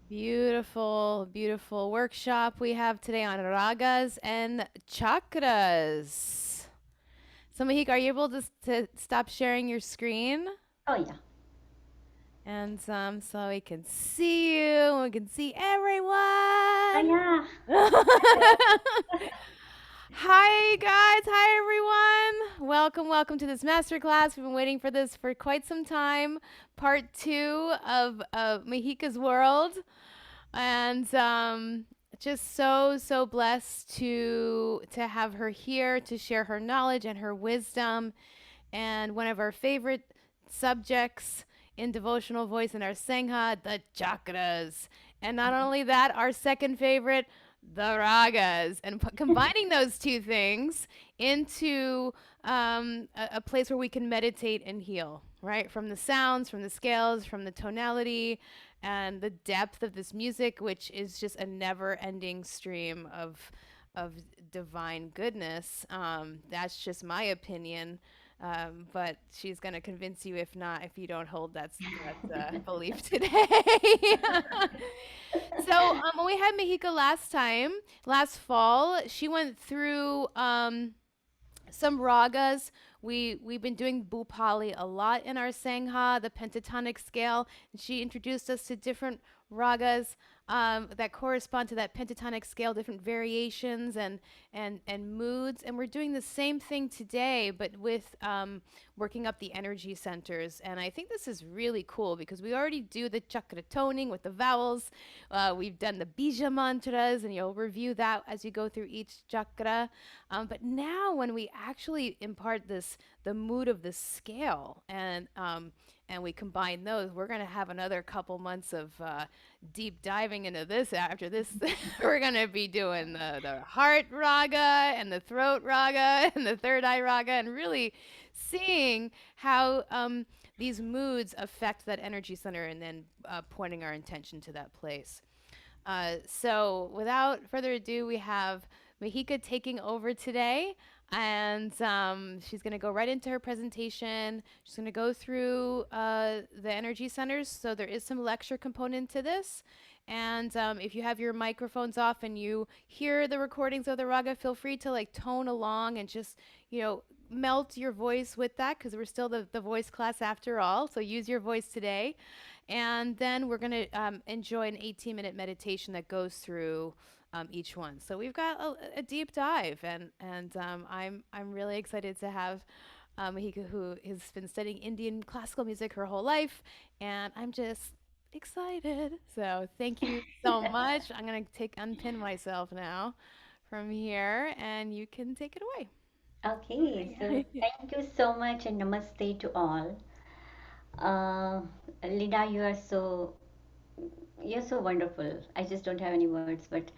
Beautiful, beautiful workshop we have today on ragas and chakras. So, Mahika, are you able to stop sharing your screen? Oh, yeah. And so we can see you, and we can see Oh, everyone. yeah. Hi, guys. Hi, everyone. Welcome, welcome to this masterclass. We've been waiting for this for quite some time. Part two of Mahika's World. And just so blessed to have her here to share her knowledge and her wisdom and one of our favorite subjects in devotional voice in our Sangha, the chakras. And not only that, our second favorite, the ragas. And combining those two things into a place where we can meditate and heal, right? From the sounds, from the scales, from the tonality, and the depth of this music, which is just a never ending stream of divine goodness. That's just my opinion. But she's going to convince you if not, if you don't hold that belief today. So when we had Mihika last time, last fall, she went through some ragas. We've been doing Bhupali a lot in our Sangha, the pentatonic scale. And she introduced us to different ragas that correspond to that pentatonic scale, different variations and moods. And we're doing the same thing today, but with working up the energy centers. And I think this is really cool because we already do the chakra toning with the vowels. We've done the bija mantras, and you'll review that as you go through each chakra. But now, when we actually impart the mood of the scale, and we combine those, we're going to have another couple months of deep diving into this. After this, we're going to be doing the heart raga and the throat raga and the third eye raga, and really seeing how these moods affect that energy center, and then pointing our intention to that place. So, without further ado, we have Mahika taking over today, and she's going to go right into her presentation. She's going to go through the energy centers. So, there is some lecture component to this. And if you have your microphones off and you hear the recordings of the raga, feel free to like tone along and just, melt your voice with that because we're still the voice class after all. So use your voice today. And then we're going to enjoy an 18-minute meditation that goes through each one. So we've got a deep dive, and I'm really excited to have Mahika, who has been studying Indian classical music her whole life, and I'm just excited. So thank you so much. I'm gonna take unpin myself now from here, and you can take it away. Okay, so thank you so much and namaste to all. Uh, Linda, you're so wonderful. I just don't have any words, but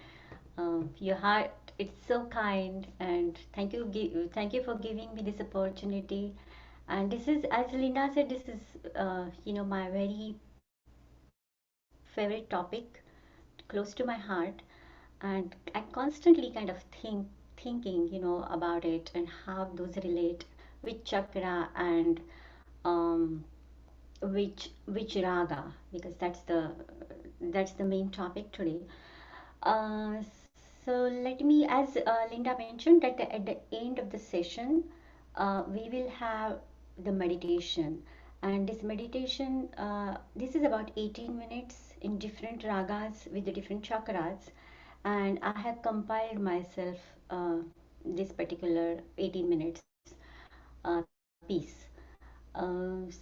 your heart, it's so kind, and thank you for giving me this opportunity. And this is, as Linda said, this is my very favorite topic, close to my heart, and I constantly kind of thinking, about it and how those relate with chakra and um, which raga, because that's the main topic today. Uh, so let me, as Linda mentioned, that at the end of the session, we will have the meditation. And this meditation, this is about 18 minutes in different ragas with the different chakras. And I have compiled myself this particular 18 minutes piece.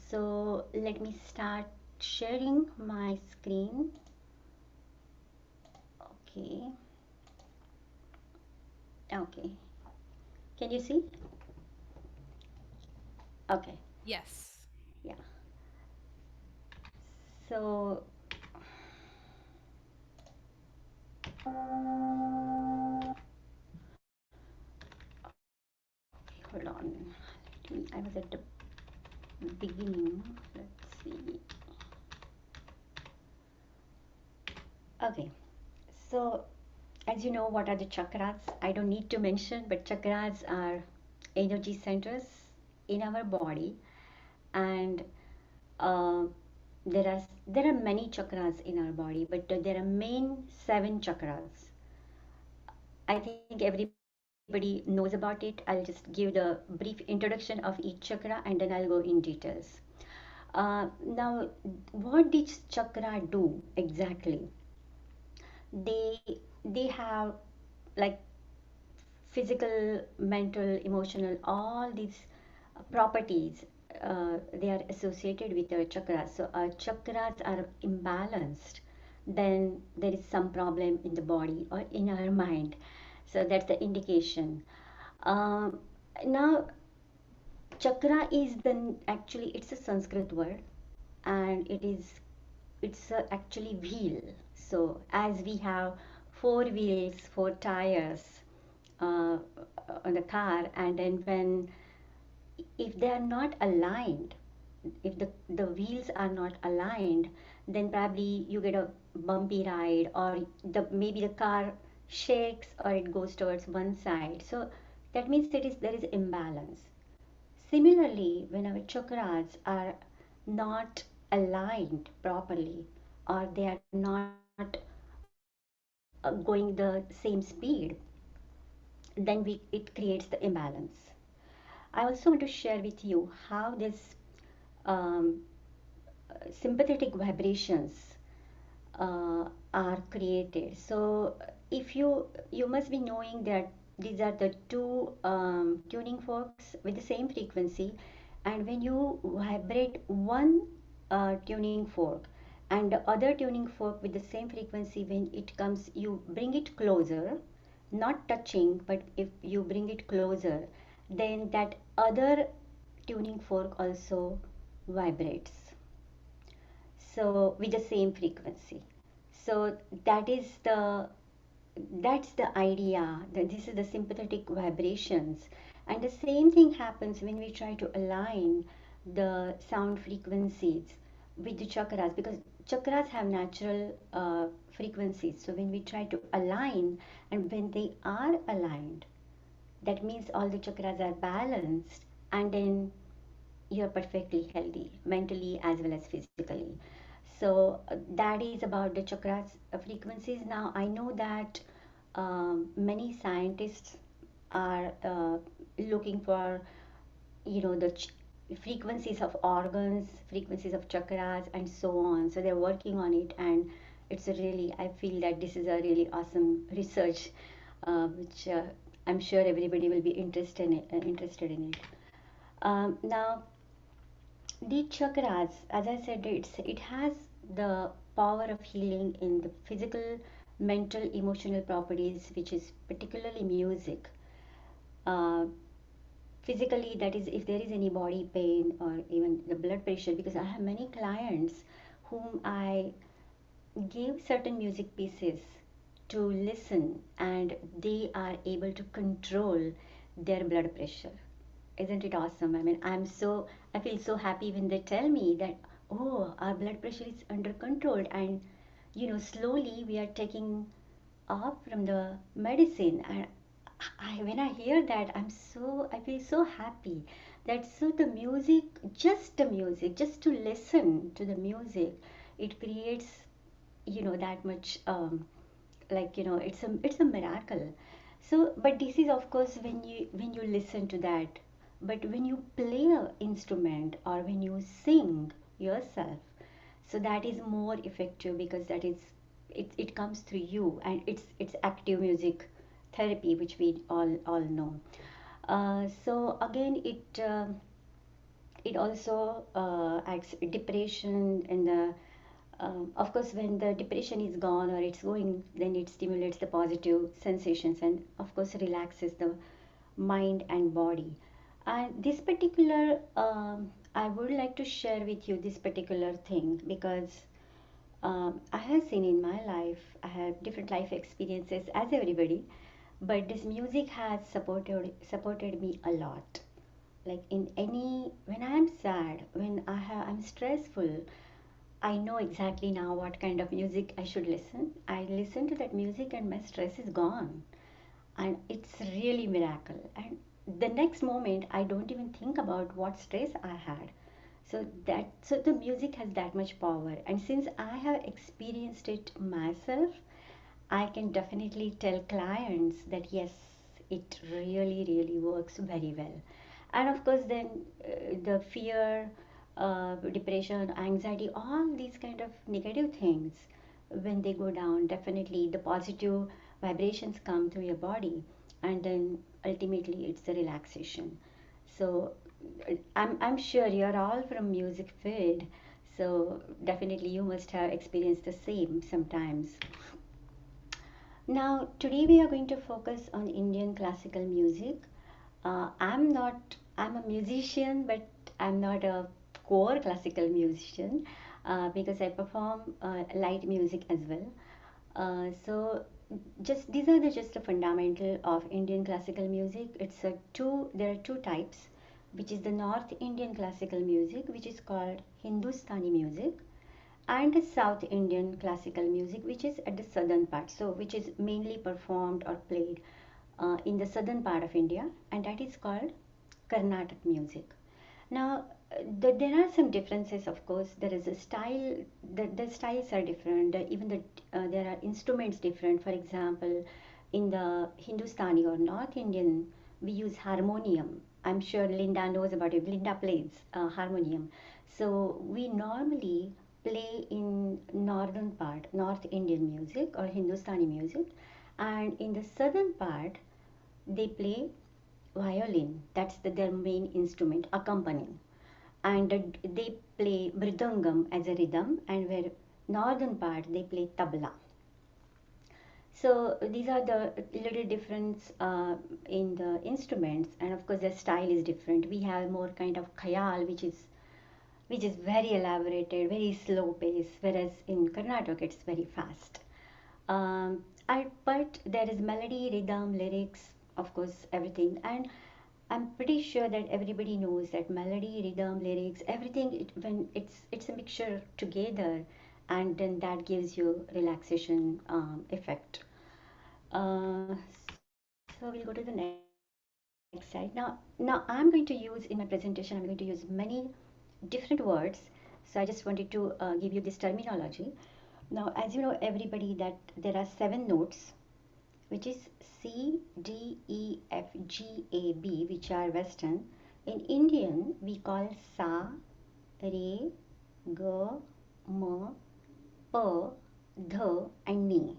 So let me start sharing my screen. Okay, okay. Can you see? Okay, Yes. yeah. So, hold on. I was at the beginning. Let's see. Okay, so as you know, what are the chakras? I don't need to mention, but chakras are energy centers in our body, and uh, there are there are many chakras in our body, but there are main seven chakras. I think everybody knows about it. I'll just give the brief introduction of each chakra and then I'll go in details. Now, what does chakra do exactly? They have like physical, mental, emotional, all these properties. They are associated with our chakras. So our chakras are imbalanced, then there is some problem in the body or in our mind. So that's the indication. Um, Now, chakra is the actually it's a Sanskrit word, and it's actually wheel. So as we have four wheels, four tires uh, on the car, and then when if they are not aligned, if the wheels are not aligned, then probably you get a bumpy ride, or maybe the car shakes or it goes towards one side. So that means there is imbalance. Similarly, when our chakras are not aligned properly, or they are not going the same speed, then it creates the imbalance. I also want to share with you how this um, sympathetic vibrations are created. So if you must be knowing that these are the two tuning forks with the same frequency, and when you vibrate one tuning fork and the other tuning fork with the same frequency, when it comes, you bring it closer, not touching, but if you bring it closer, then that other tuning fork also vibrates, so with the same frequency. So that is the that's the idea, that this is the sympathetic vibrations. And the same thing happens when we try to align the sound frequencies with the chakras, because chakras have natural frequencies. So when we try to align, and when they are aligned, that means all the chakras are balanced, and then you're perfectly healthy mentally as well as physically. So that is about the chakras frequencies. Now I know that many scientists are looking for, the frequencies of organs, frequencies of chakras, and so on. So they're working on it, and it's a really, I feel that this is a really awesome research, which I'm sure everybody will be interested in it. Now, the chakras, as I said, it has the power of healing in the physical, mental, emotional properties, which is particularly music. Uh, Physically, that is, if there is any body pain or even the blood pressure, because I have many clients whom I give certain music pieces to listen, and they are able to control their blood pressure. Isn't it awesome? I mean, I feel so happy when they tell me that, oh, our blood pressure is under control, and slowly we are taking off from the medicine. And when I hear that, I feel so happy that, so the music, just to listen to the music, it creates, that much, it's a miracle. So, but this is of course when you listen to that. But when you play an instrument or when you sing yourself, so that is more effective, because it comes through you, and it's active music therapy, which we all know. So again, it also acts depression, and the of course, when the depression is gone or it's going, then it stimulates the positive sensations, and of course relaxes the mind and body. And this particular, I would like to share with you this particular thing, because I have seen in my life, I have different life experiences as everybody, but this music has supported me a lot. Like in any, when I am sad, when I'm stressful, I know exactly now what kind of music I should listen. I listen to that music and my stress is gone. And it's really miracle. And the next moment I don't even think about what stress I had. So the music has that much power, and since I have experienced it myself, I can definitely tell clients that yes, it really, really works very well. And of course, then the fear, depression, anxiety, all these kind of negative things, when they go down, definitely the positive vibrations come through your body, and then ultimately it's the relaxation. So I'm sure you're all from music field, so definitely you must have experienced the same sometimes. Now, today we are going to focus on Indian classical music. I'm a musician, but I'm not a core classical musician because I perform light music as well. So, just these are just the fundamental of Indian classical music. There are two types, which is the North Indian classical music, which is called Hindustani music, and South Indian classical music, which is at the southern part, so which is mainly performed or played in the southern part of India, and that is called Carnatic music. Now, there are some differences, of course. There is a style, the styles are different, even there are instruments different. For example, in the Hindustani or North Indian, we use harmonium. I'm sure Linda knows about it. Linda plays harmonium. So we normally play in northern part, North Indian music or Hindustani music, and in the southern part, they play violin. That's their main instrument, accompanying, and they play mridangam as a rhythm, and where northern part they play tabla. So these are the little difference in the instruments, and of course the style is different. We have more kind of khayal, which is very elaborated, very slow pace, whereas in Karnataka it's very fast. But there is melody, rhythm, lyrics, of course, everything. And I'm pretty sure that everybody knows that melody, rhythm, lyrics, everything, when it's a mixture together, and then that gives you relaxation effect. So we'll go to the next slide. Now I'm going to use in my presentation, I'm going to use many different words. So I just wanted to give you this terminology. Now, as you know, everybody, that there are seven notes, which is C, D, E, F, G, A, B, which are Western. In Indian, we call Sa, Re, Ga, Ma, Pa, Dha, and Ni.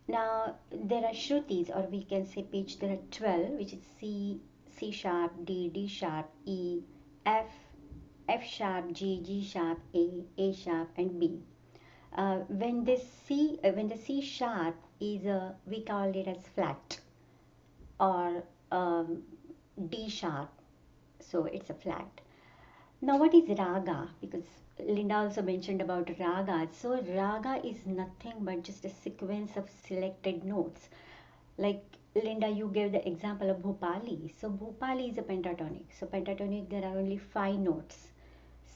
Now, there are Shrutis, or we can say pitch, there are 12, which is C, C sharp, D, D sharp, E, F, F sharp, G, G sharp, A sharp, and B. When the C sharp is we call it as flat, or D sharp, so it's a flat. Now, what is raga? Because Linda also mentioned about raga. So, raga is nothing but just a sequence of selected notes. Like Linda, you gave the example of Bhopali. So, Bhopali is a pentatonic. So, pentatonic, there are only five notes.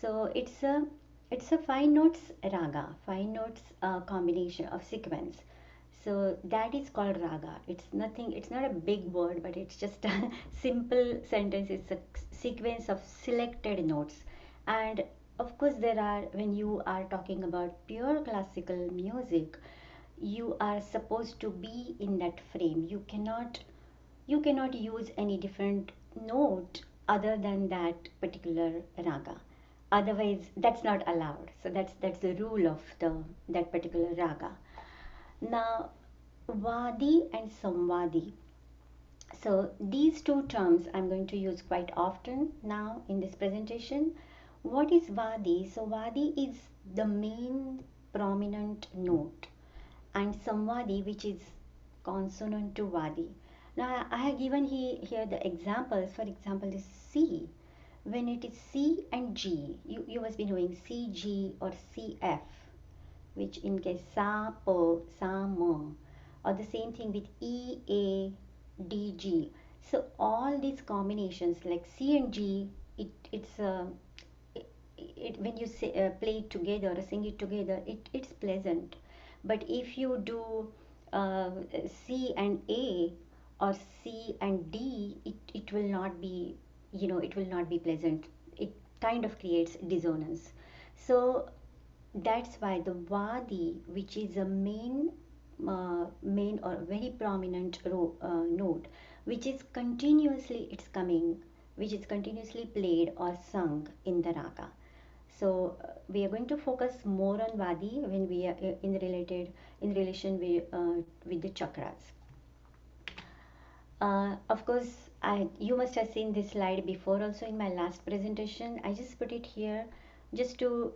So, it's a five notes raga, five notes combination of sequence. So that is called raga. It's nothing, it's not a big word, but it's just a simple sentence. It's a sequence of selected notes. And of course, when you are talking about pure classical music, you are supposed to be in that frame. You cannot use any different note other than that particular raga. Otherwise, that's not allowed. So that's the rule of that particular raga. Now, Vadi and Samvadi. So these two terms I'm going to use quite often now in this presentation. What is Vadi? So Vadi is the main prominent note, and Samvadi, which is consonant to Vadi. Now I have given here the examples. For example, this C. When it is C and G, you must be knowing C, G or CF, which in case sa, pa, sa, ma, or the same thing with E, A, D, G. So all these combinations like C and G, when you play it together or sing it together, it's pleasant. But if you do uh, C and A or C and D, it will not be, it will not be pleasant. It kind of creates dissonance. So that's why the Vadi, which is a main or very prominent note, which is continuously it's coming, which is continuously played or sung in the raga. So we are going to focus more on Vadi when we are in relation with the chakras. Of course, you must have seen this slide before also in my last presentation. I just put it here just to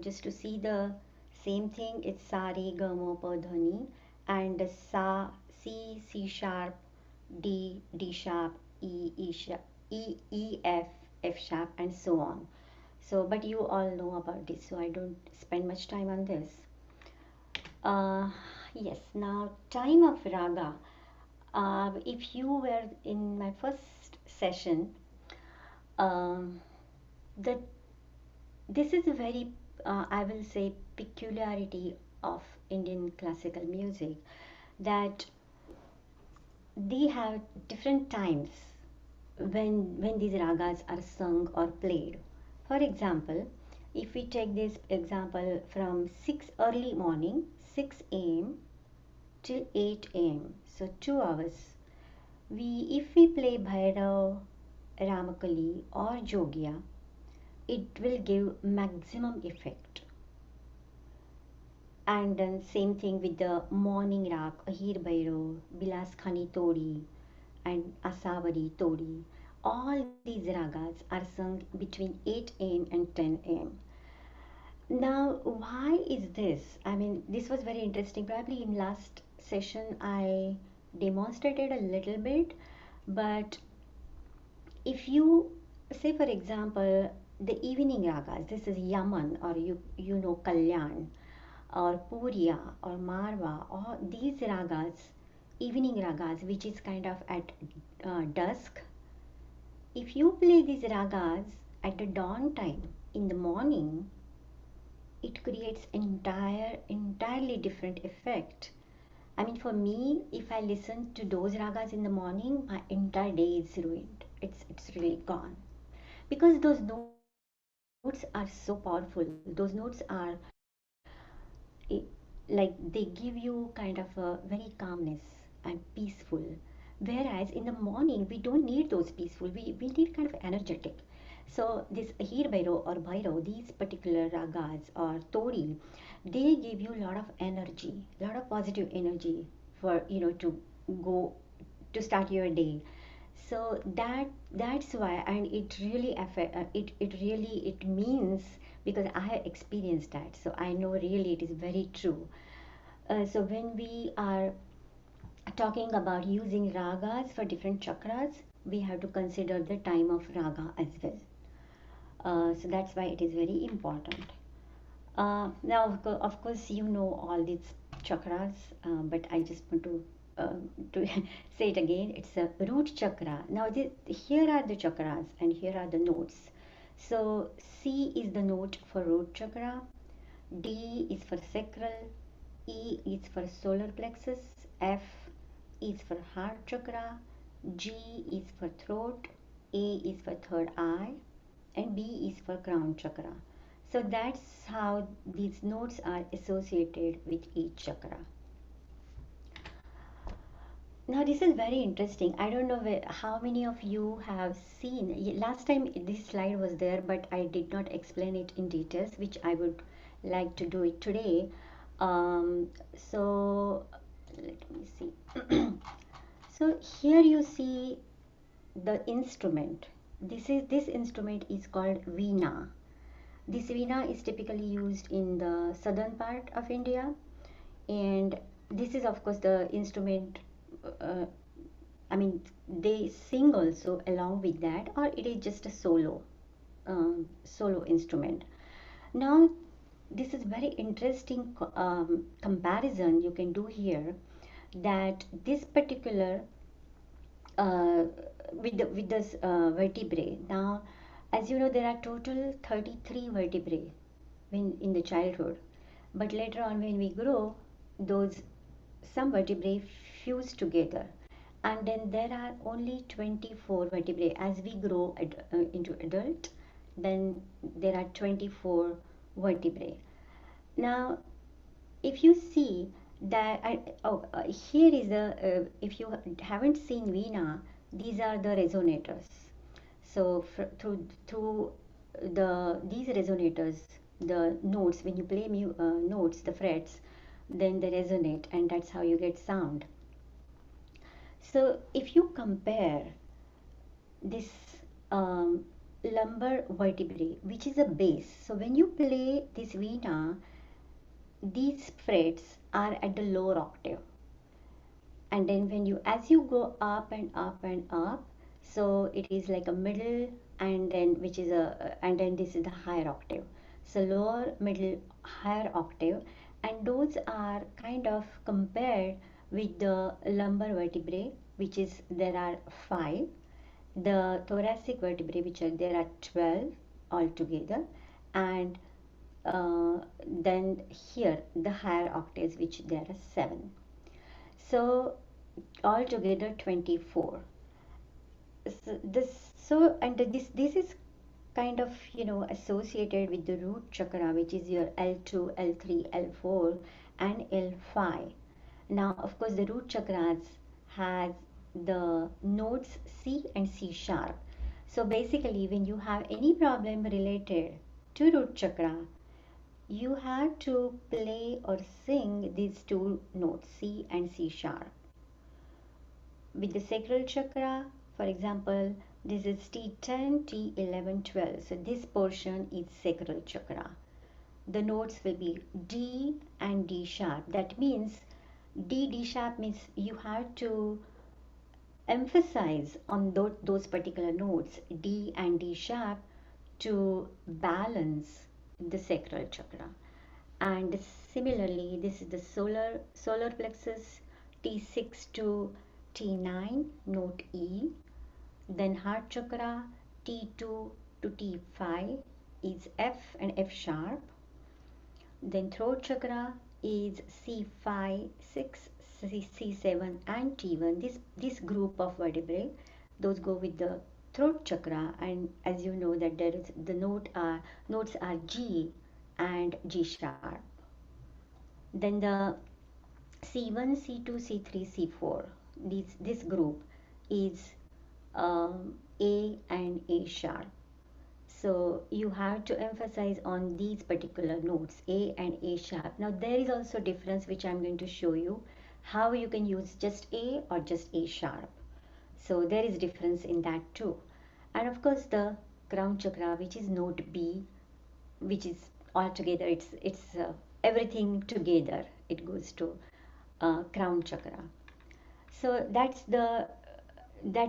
just to see the same thing. It's sa re ga ma pa dha ni, and sa, C sharp, D sharp, E sharp, F sharp, and so on. So, but you all know about this, so I don't spend much time on this. Uh, yes, now time of raga. If you were in my first session, um, the this is a very, I will say, peculiarity of Indian classical music, that they have different times when these ragas are sung or played. For example, if we take this example from 6 early morning, 6 a.m. till 8 a.m., so 2 hours, we if we play Bhairav, Ramakali or Jogya, it will give maximum effect. And then same thing with the morning rag, Ahir Bhairav, Bilas Khani Todi, and Asavari Todi. All these ragas are sung between 8 a.m. and 10 a.m. Now, why is this? I mean, this was very interesting. Probably in last session I demonstrated a little bit, but if you say, for example, the evening ragas, this is Yaman, or you know Kalyan, or Puriya, or Marwa, or these ragas, evening ragas, which is kind of at dusk. If you play these ragas at the dawn time in the morning, it creates entirely different effect. I mean, for me, if I listen to those ragas in the morning, my entire day is ruined. It's really gone, because those notes are so powerful. Those notes are like they give you kind of a very calmness and peaceful. Whereas in the morning, we don't need those peaceful. We need kind of energetic. So this Heer Bhairo or Bhairo, these particular ragas or Todi, they give you a lot of energy, a lot of positive energy for to go to start your day. So that's why, and it really affect it really it means, because I have experienced that, so I know really it is very true. So when we are talking about using ragas for different chakras, we have to consider the time of raga as well. So that's why it is very important. Now, of course, you know all these chakras, but I just want to say it again. It's a root chakra. Now, here are the chakras, and here are the notes. So, C is the note for root chakra, D is for sacral, E is for solar plexus, F is for heart chakra, G is for throat, A is for third eye, and B is for crown chakra. So that's how these notes are associated with each chakra. Now this is very interesting. I don't know how many of you have seen. Last time this slide was there, but I did not explain it in details, which I would like to do it today. So let me see. So here you see the instrument. This instrument is called veena. This veena is typically used in the southern part of India, and this is of course the instrument. Uh, I mean, they sing also along with that, or it is just a solo instrument. Now, this is very interesting comparison you can do here, that this particular uh, with this vertebrae. Now, as you know, there are total 33 vertebrae when in the childhood, but later on when we grow, those some vertebrae fuse together, and then there are only 24 vertebrae as we grow into adult. then there are 24 vertebrae. Now, if you see that, here is the, if you haven't seen Veena, these are the resonators. So through these resonators, the notes, when you play notes, the frets, then they resonate, and that's how you get sound. So if you compare this um, lumbar vertebrae, which is a bass, so when you play this Veena, these frets are at the lower octave, and then when you, as you go up and up and up, so it is like a middle, and then which is a, and then this is the higher octave. So lower, middle, higher octave, and those are kind of compared with the lumbar vertebrae, which is, there are 5, the thoracic vertebrae, which are, there are 12 altogether, and then here the higher octaves, which there are 7. So altogether 24. So this is kind of, associated with the root chakra, which is your L2, L3, L4, and L5. Now, of course, the root chakras has the notes C and C sharp. So basically, when you have any problem related to root chakra, you have to play or sing these two notes, C and C sharp. With the sacral chakra, for example, this is T10, T11, 12. So this portion is sacral chakra. The notes will be D and D sharp. That means D sharp means you have to emphasize on those particular notes, D and D sharp, to balance the sacral chakra. And similarly, this is the solar plexus, T6 to T9, note E. Then heart chakra, T2 to T5 is F and F sharp. Then throat chakra is C5, 6, C7, and T1. This group of vertebrae, those go with the throat chakra, and as you know that there is the notes are G and G sharp. Then the C1, C2, C3, C4. This group is A and A sharp. So you have to emphasize on these particular notes, A and A sharp. Now there is also difference which I'm going to show you how you can use just A or just A sharp. So there is difference in that too. And of course the crown chakra, which is note B, which is altogether, it's everything together. It goes to crown chakra. So that's,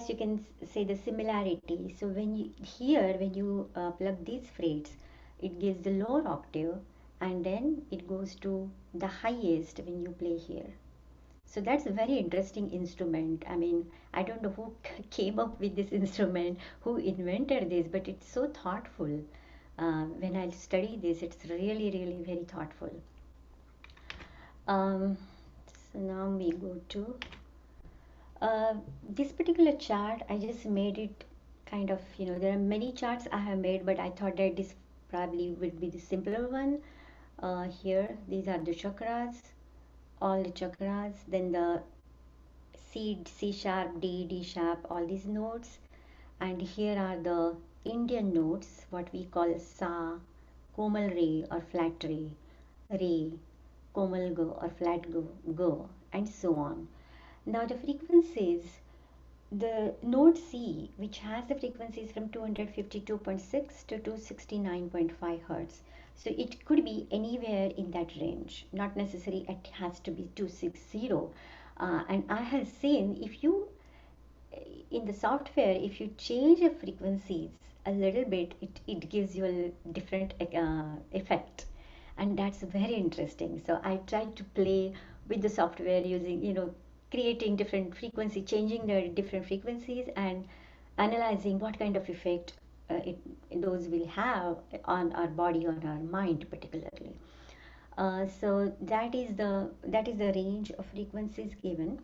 you can say, the similarity. So when you plug these frets, it gives the lower octave, and then it goes to the highest when you play here. So that's a very interesting instrument. I mean, I don't know who came up with this instrument, who invented this, but it's so thoughtful. When I study this, it's really, really very thoughtful. Um, so now we go to this particular chart. I just made it kind of, there are many charts I have made, but I thought that this probably would be the simpler one. Here, these are the chakras, all the chakras, then the C sharp, D sharp, all these notes. And here are the Indian notes, what we call Sa, Komal Re or flat Re, Komal Go or flat Go, and so on. Now the frequencies, the node C, which has the frequencies from 252.6 to 269.5 hertz. So it could be anywhere in that range, not necessarily it has to be 260. And I have seen, if you, in the software, if you change the frequencies a little bit, it gives you a different effect, and that's very interesting. So I tried to play with the software using, creating different frequency, changing the different frequencies, and analyzing what kind of effect those will have on our body, on our mind particularly. So that is the range of frequencies given.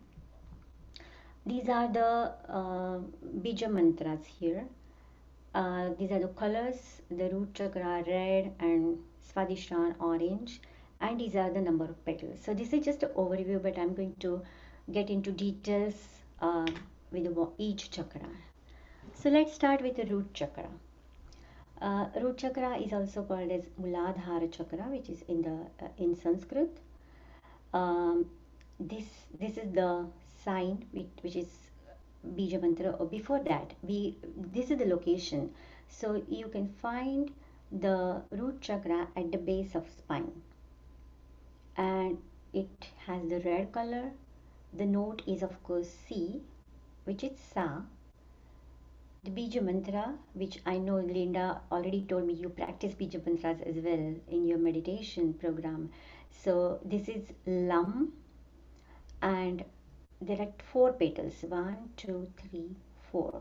These are the bija mantras here. These are the colors, the root chakra red and Swadhisthana orange, and these are the number of petals. So this is just an overview, but I'm going to get into details with each chakra. So let's start with the root chakra. Root chakra is also called as Muladhara chakra, which is in Sanskrit. Um, this this is the sign which is bija mantra. Or before that, we this is the location. So you can find the root chakra at the base of spine, and it has the red color. The note is of course C, which is Sa. The Bija Mantra, which I know Linda already told me you practice Bija Mantras as well in your meditation program. So this is Lam, and there are four petals, one, two, three, four.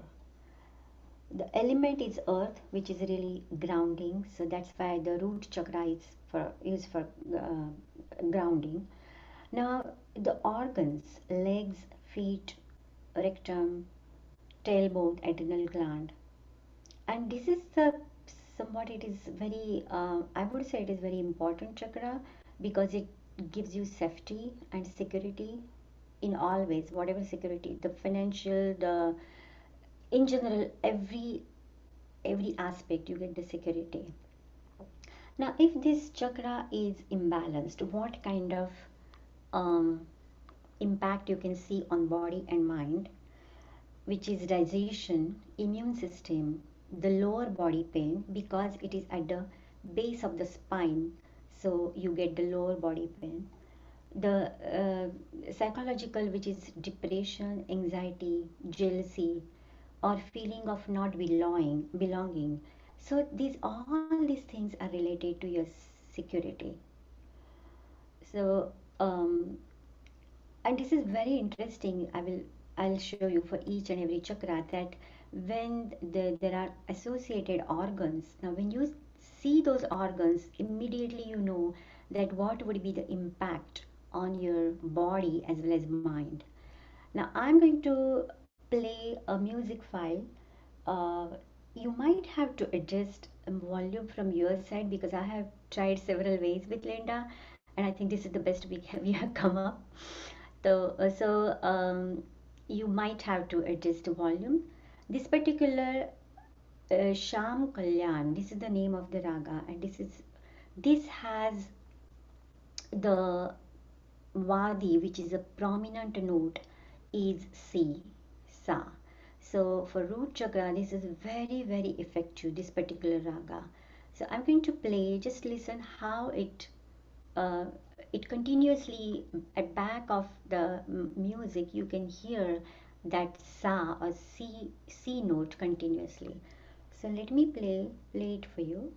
The element is earth, which is really grounding. So that's why the root chakra is for used for grounding. Now the organs, legs, feet, rectum, tailbone, adrenal gland, and this is the somewhat it is very I would say it is very important chakra because it gives you safety and security in all ways, whatever security, the financial, the in general, every aspect you get the security. Now if this chakra is imbalanced, what kind of um, impact you can see on body and mind, which is digestion, immune system, the lower body pain because it is at the base of the spine, so you get the lower body pain. The psychological, which is depression, anxiety, jealousy, or feeling of not belonging. So all these things are related to your security. So and this is very interesting. I'll show you for each and every chakra that when there are associated organs. Now when you see those organs, immediately you know that what would be the impact on your body as well as mind. Now I'm going to play a music file. uh, you might have to adjust volume from your side because I have tried several ways with Linda, and I think this is the best we have come up. So you might have to adjust the volume. This particular Sham Kalyan, this is the name of the raga, and this has the Vadi, which is a prominent note, is C, Sa. So for root chakra, this is very effective, this particular raga. So I'm going to play, just listen how uh, it continuously at back of the music you can hear that Sa or C note continuously. So let me play it for you.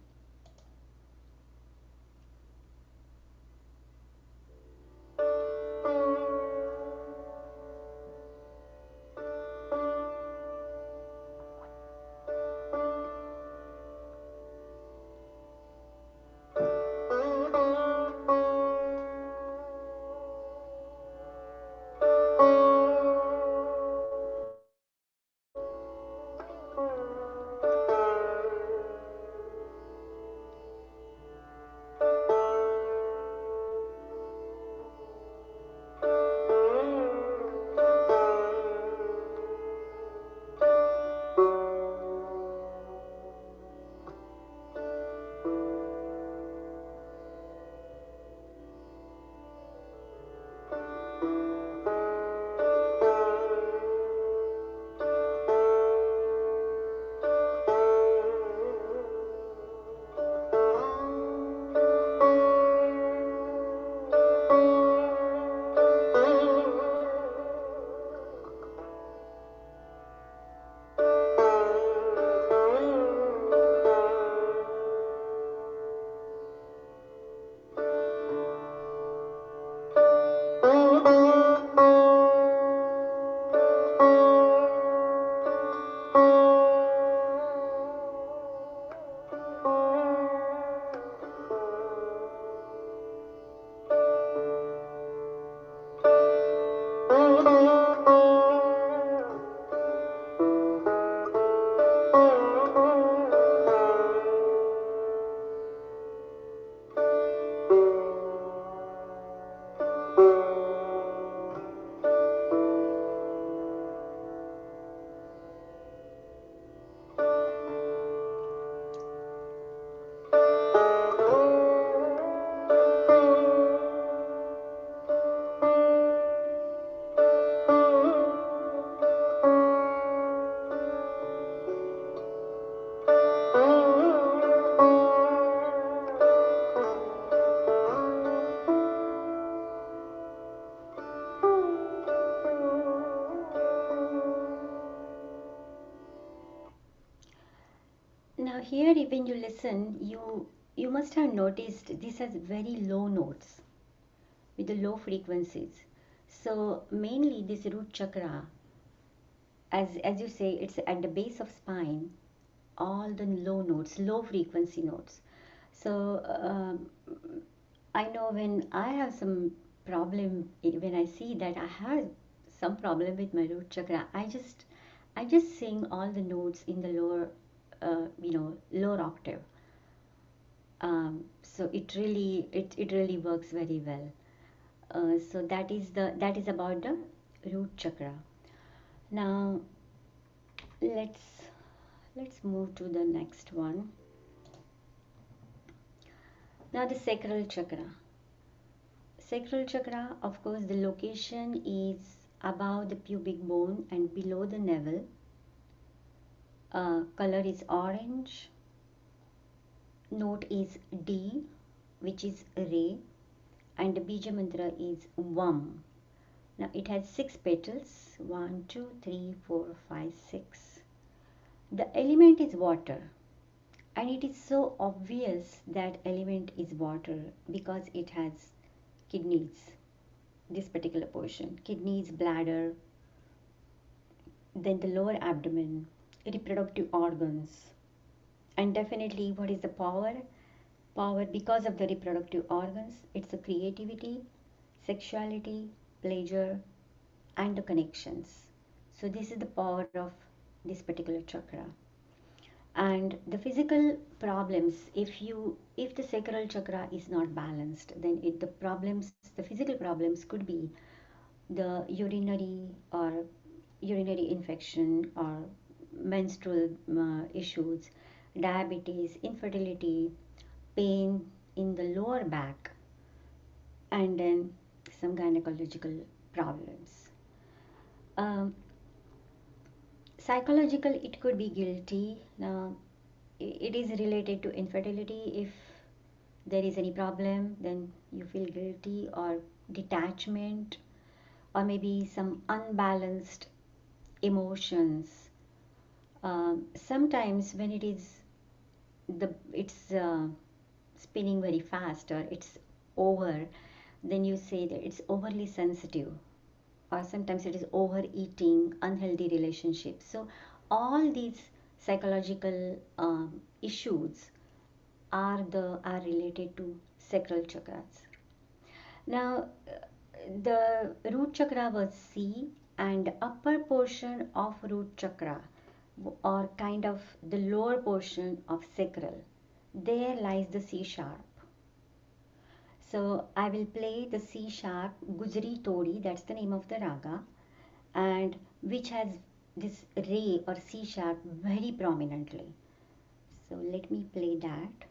here, when you listen, you must have noticed this has very low notes with the low frequencies. So mainly this root chakra, as you say, it's at the base of spine. All the low notes, low frequency notes. So I know when I have some problem, when I see that I have some problem with my root chakra, I just sing all the notes in the lower, lower octave. So it really works very well. So that is about the root chakra. Now let's let's move to the next one. Now the sacral chakra. Sacral chakra, of course, the location is above the pubic bone and below the navel. Color is orange. Note is D, which is Re, and the Bija mantra is Vam. Now it has 6 petals, 1, 2, 3, 4, 5, 6. The element is water, and it is so obvious that element is water because it has kidneys, this particular portion, kidneys, bladder, then the lower abdomen, reproductive organs, and definitely what is the power? Power because of the reproductive organs, it's the creativity, sexuality, pleasure, and the connections. So this is the power of this particular chakra. And the physical problems, if the sacral chakra is not balanced, then the physical problems could be the urinary infection or menstrual issues, diabetes, infertility, pain in the lower back, and then some gynecological problems. Um, Psychological, it could be guilty. Now, it is related to infertility. If there is any problem, then you feel guilty or detachment, or maybe some unbalanced emotions. Sometimes when it's spinning very fast or it's over, then you say that it's overly sensitive, or sometimes it is overeating, unhealthy relationships. So all these psychological issues are related to sacral chakras. Now, the root chakra was C, and upper portion of root chakra, or kind of the lower portion of sacral, there lies the C sharp. So I will play the C sharp Gujri Todi, that's the name of the raga, and which has this Re or C sharp very prominently. So let me play that.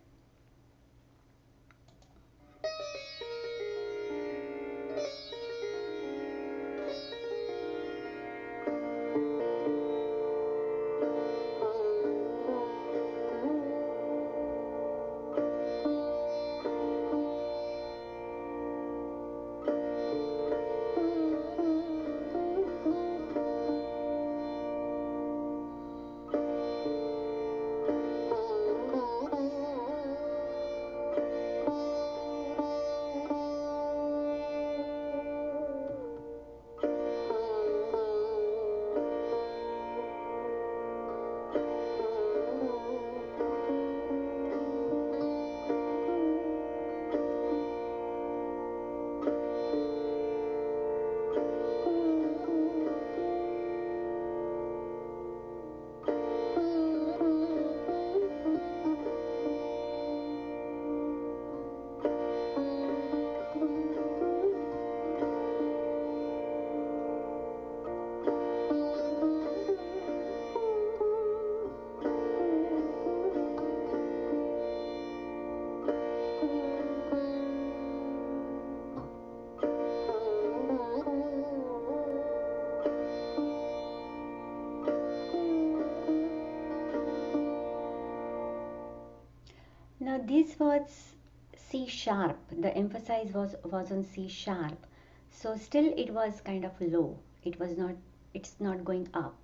Now this was C sharp. The emphasis was on C sharp. So still it was kind of low. It's not going up.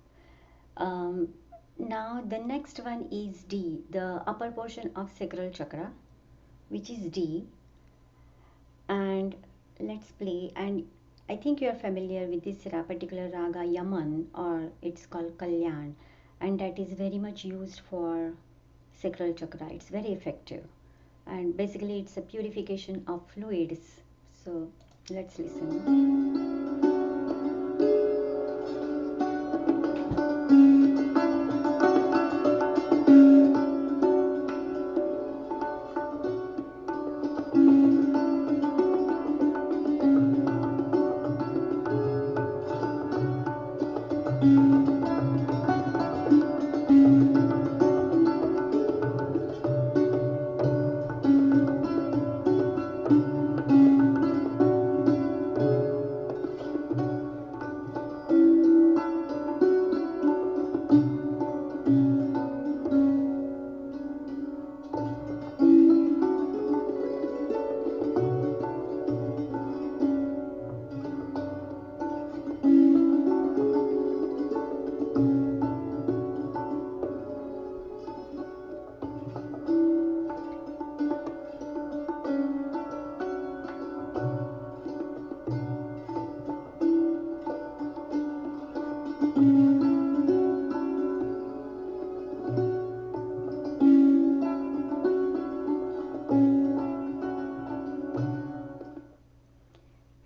Um, Now the next one is D, the upper portion of sacral chakra, which is D. And let's play. And I think you are familiar with this particular raga Yaman, or it's called Kalyan, and that is very much used for sacral chakra. It's very effective, and basically it's a purification of fluids. So let's listen.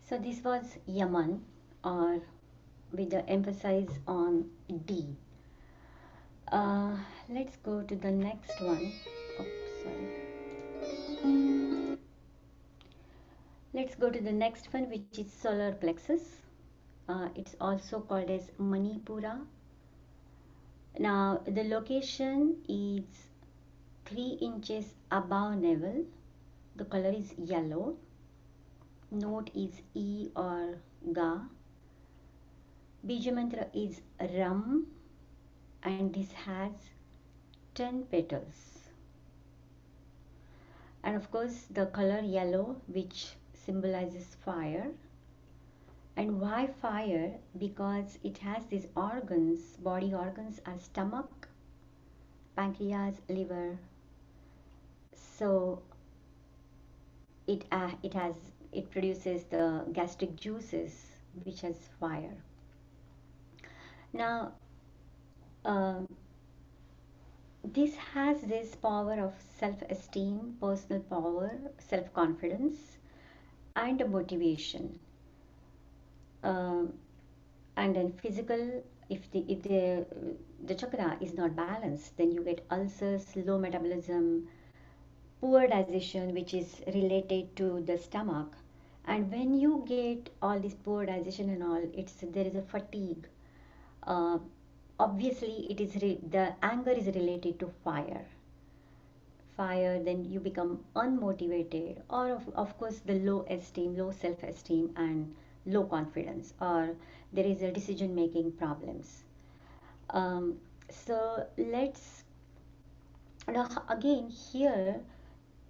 So this was Yaman, or with the emphasis on D. Uh, let's go to the next one. Oh, sorry. Let's go to the next one, which is solar plexus. It's also called as Manipura. Now the location is 3 inches above navel. The color is yellow. Note is E or Ga. Bija mantra is Ram, and this has 10 petals. And of course the color yellow, which symbolizes fire. And why fire? Because it has these organs, body organs are stomach, pancreas, liver. So it produces the gastric juices, which has fire. Now this has this power of self-esteem, personal power, self-confidence, and motivation. And then physical, if the chakra is not balanced, then you get ulcers, low metabolism, poor digestion, which is related to the stomach. And when you get all this poor digestion and all, there is a fatigue. uh, Obviously it is the anger is related to fire. Then you become unmotivated, or of course the low self-esteem, and low confidence, or there is a decision making problems. So let's now again here,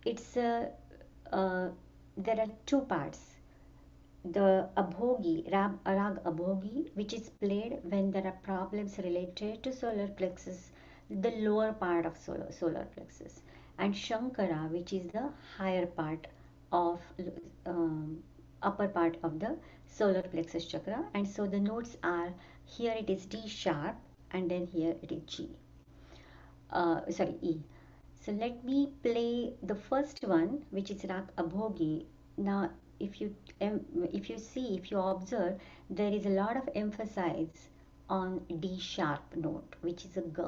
it's a there are two parts. The abhogi, rag abhogi, which is played when there are problems related to solar plexus, the lower part of solar plexus, and shankara, which is the higher part of upper part of the solar plexus chakra. And so the notes are, here it is D sharp, and then here it is G, sorry, E. So let me play the first one, which is Rag Abhogi. Now, if you observe, there is a lot of emphasis on D sharp note, which is a G.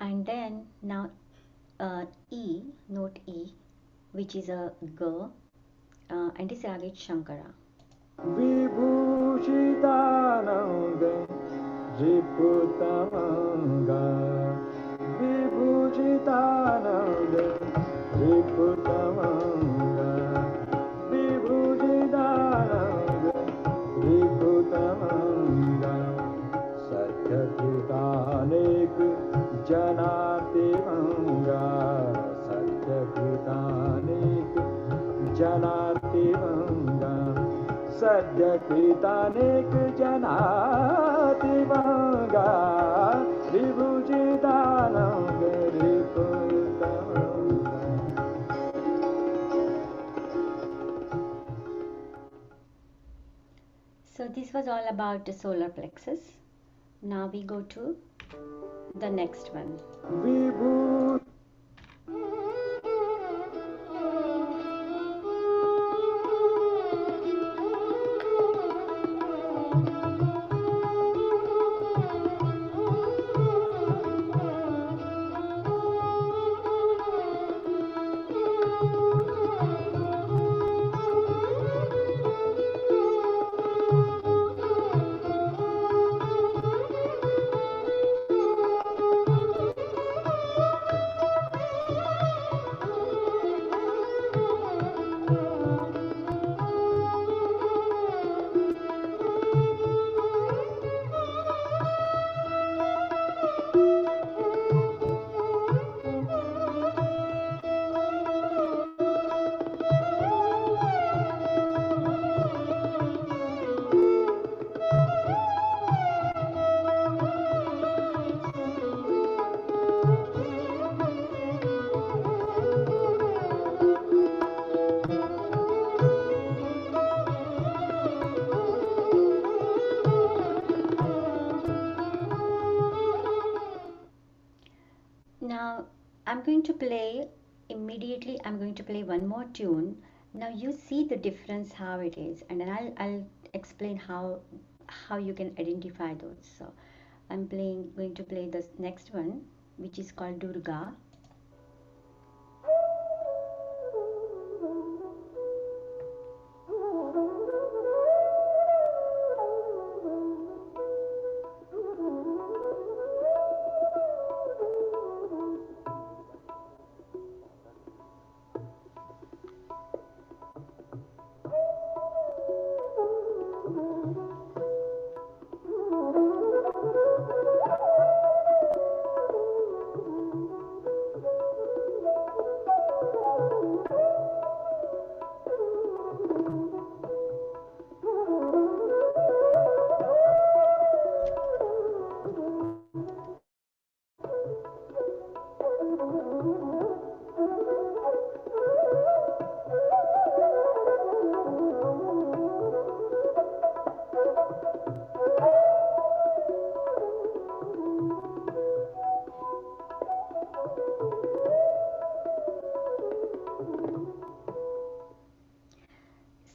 And then now E, note E, which is a G, and this rag is Shankara. विभूषितानंद रिपुतमंगा विभूषितानंद रिपुतमंगा विभूषितानंद रिपुतमंगा सत्यकृतानेक जनातिमंगा सत्यकृतानेक जनातिमंगा सद्यकृतानेक जनातिमंगा विभूषितानंद रिपुतमंगा. So this was all about the solar plexus. Now we go to the next one. Vibhu Now I'm going to play immediately. I'm going to play one more tune. Now you see the difference how it is, and then I'll explain how you can identify those. So I'm going to play this next one, which is called Durga.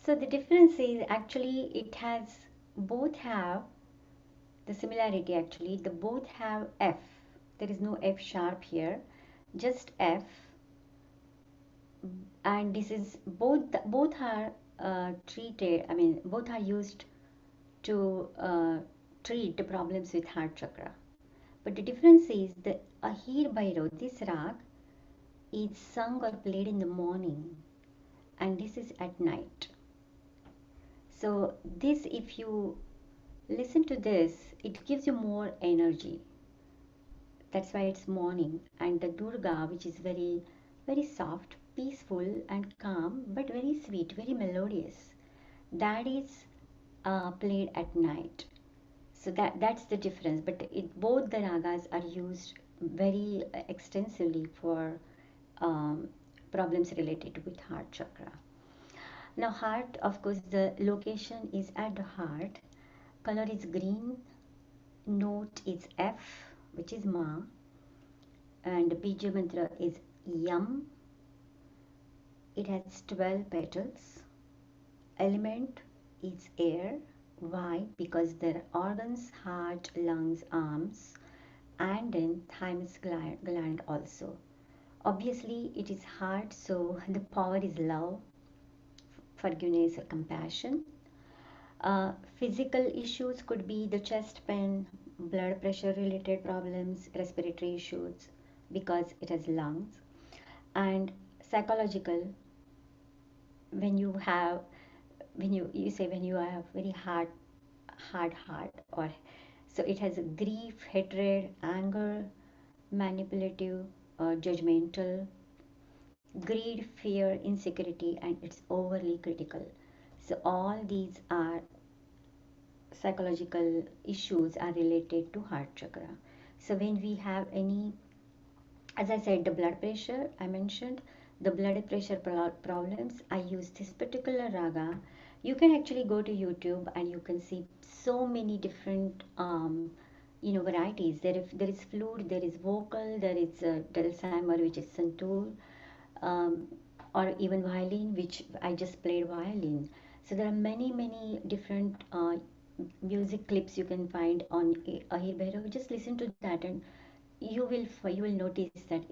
So the difference is actually it has both have the similarity actually. The both have F. There is no F sharp here, just F. And this is both are treated. I mean, both are used to treat the problems with heart chakra. But the difference is the Ahir Bhairav, this rag, is sung or played in the morning, and this is at night. So this, if you listen to this, it gives you more energy. That's why it's morning. And the Durga, which is very, very soft, peaceful and calm, but very sweet, very melodious, that is played at night. So that's the difference. But both the ragas are used very extensively for problems related with heart chakra. Now heart, of course, the location is at the heart. Color is green. Note is F, which is Ma. And Bija mantra is Yam. It has 12 petals. Element is air. Why? Because there are organs, heart, lungs, arms, and in thymus gland also. Obviously, it is heart, so the power is love, forgiveness, or compassion. Physical issues could be the chest pain, blood pressure related problems, respiratory issues because it has lungs, and psychological, when you have, when you say when you have very hard heart, or so it has grief, hatred, anger, manipulative, judgmental, greed, fear, insecurity, and it's overly critical. So all these are psychological issues are related to heart chakra. So when we have any, as I said, the blood pressure I mentioned, the blood pressure problems, I use this particular raga. You can actually go to YouTube and you can see so many different varieties. There is flute, there is vocal, there is dulcimer, which is santoor, um, or even violin, which I just played violin. So there are many different music clips you can find on Ahir Bhairav. Just listen to that, and you will notice that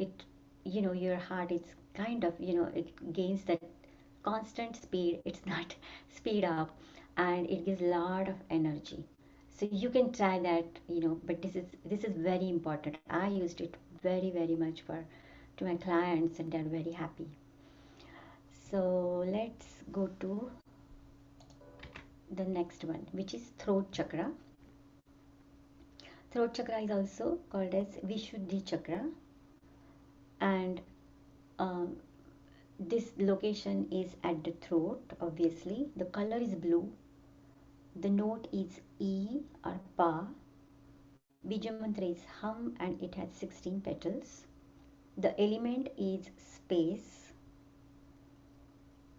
your heart is kind of, it gains that constant speed. It's not speed up, and it gives a lot of energy. So you can try that, but this is very important. I used it very much for to my clients, and they're very happy. So let's go to the next one, which is throat chakra. Throat chakra is also called as Vishuddhi chakra, and um, this location is at the throat. Obviously, the color is blue. The note is E or Pa. Bija mantra is hum, and it has 16 petals. The element is space.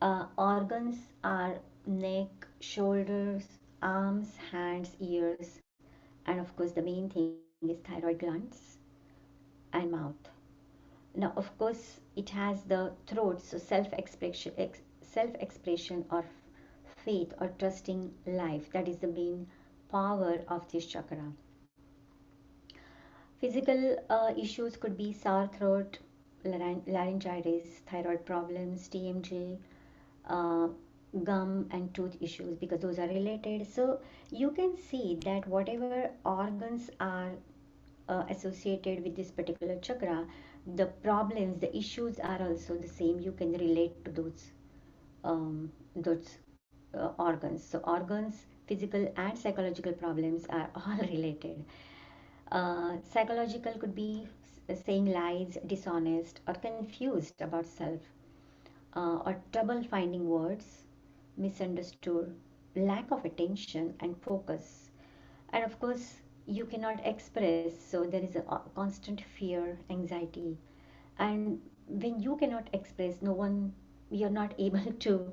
Organs are neck, shoulders, arms, hands, ears, and of course, the main thing is thyroid glands and mouth. Now, of course, it has the throat, so self-expression or faith or trusting life. That is the main power of this chakra. Physical issues could be sore throat, laryngitis, thyroid problems, TMJ, uh, gum and tooth issues, because those are related. So you can see that whatever organs are associated with this particular chakra, the problems, the issues are also the same. You can relate to those organs. So organs, physical and psychological problems are all related. Psychological could be saying lies, dishonest, or confused about self, or trouble finding words, misunderstood, lack of attention and focus. And of course, you cannot express, so there is a constant fear, anxiety. And when you cannot express, no one, you're not able to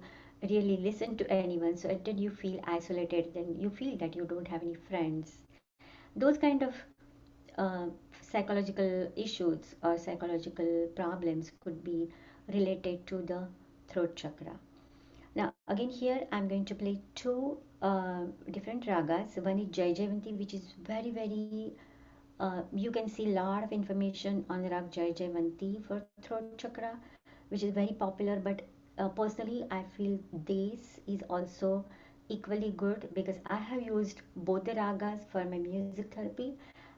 really listen to anyone. So then you feel isolated, then you feel that you don't have any friends. Those kind of uh, psychological issues or psychological problems could be related to the throat chakra. Now, again, here I'm going to play two different ragas. One is Jai Jaivanti, which is very, you can see a lot of information on the rag Jai Jaivanti for throat chakra, which is very popular. But personally, I feel this is also equally good because I have used both the ragas for my music therapy,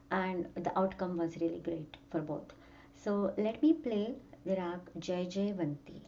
and the outcome was really great for both. So let me play the rag Jai Jaivanti.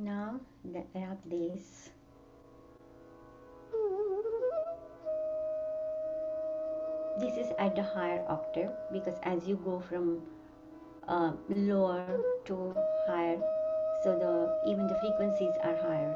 Now the rag this. This is at the higher octave because as you go from lower to higher, so the even the frequencies are higher.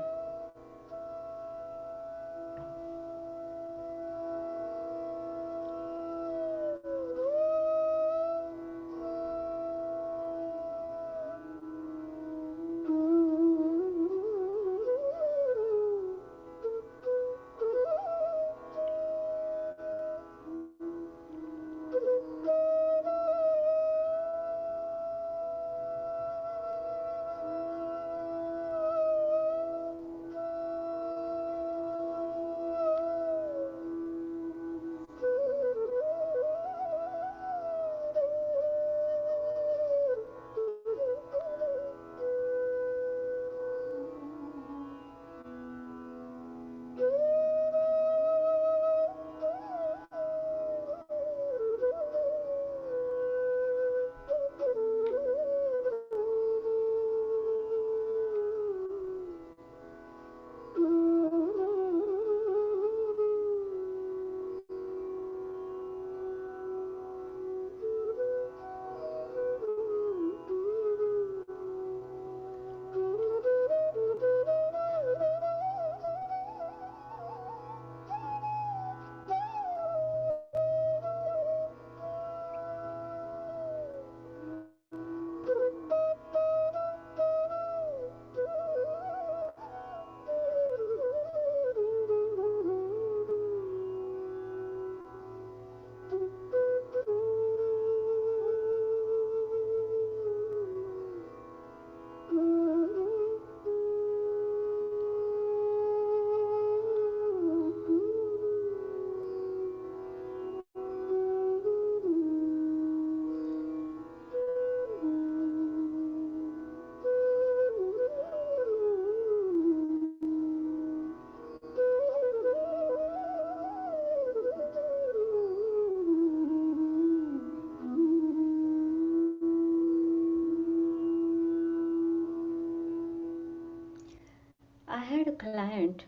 I had a client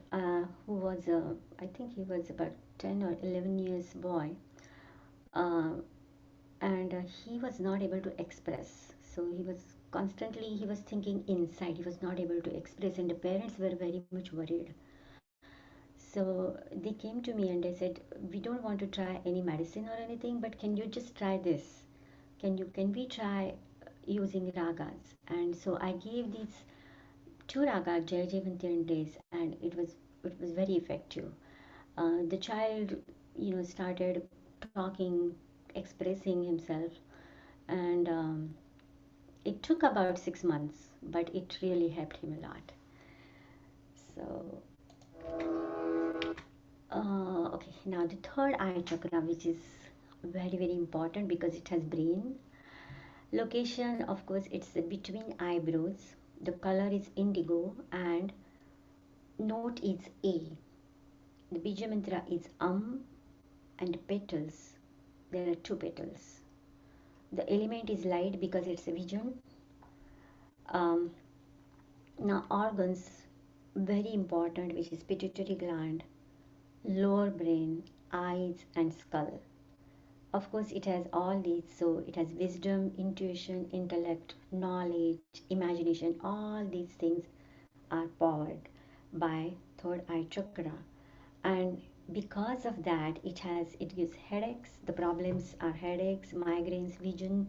who was, I think he was about 10 or 11 years boy, uh, and he was not able to express. So he was thinking inside. He was not able to express, and the parents were very much worried. So they came to me and they said, "We don't want to try any medicine or anything, but can you just try this? Can we try using ragas?" And so I gave these two ragas, Jai Javanti and Days, and it was very effective. The child, started talking, expressing himself, and it took about 6 months, but it really helped him a lot. So, okay, now the third eye chakra, which is very very important because it has brain. Location, of course, it's between eyebrows. The color is indigo, and note is A. The Bija mantra is and petals. There are two petals. The element is light because it's a vision. Um, Now organs, very important, which is pituitary gland, lower brain, eyes, and skull. Of course, it has all these, so it has wisdom, intuition, intellect, knowledge, imagination. All these things are powered by third eye chakra, and because of that, it gives headaches. The problems are headaches, migraines, vision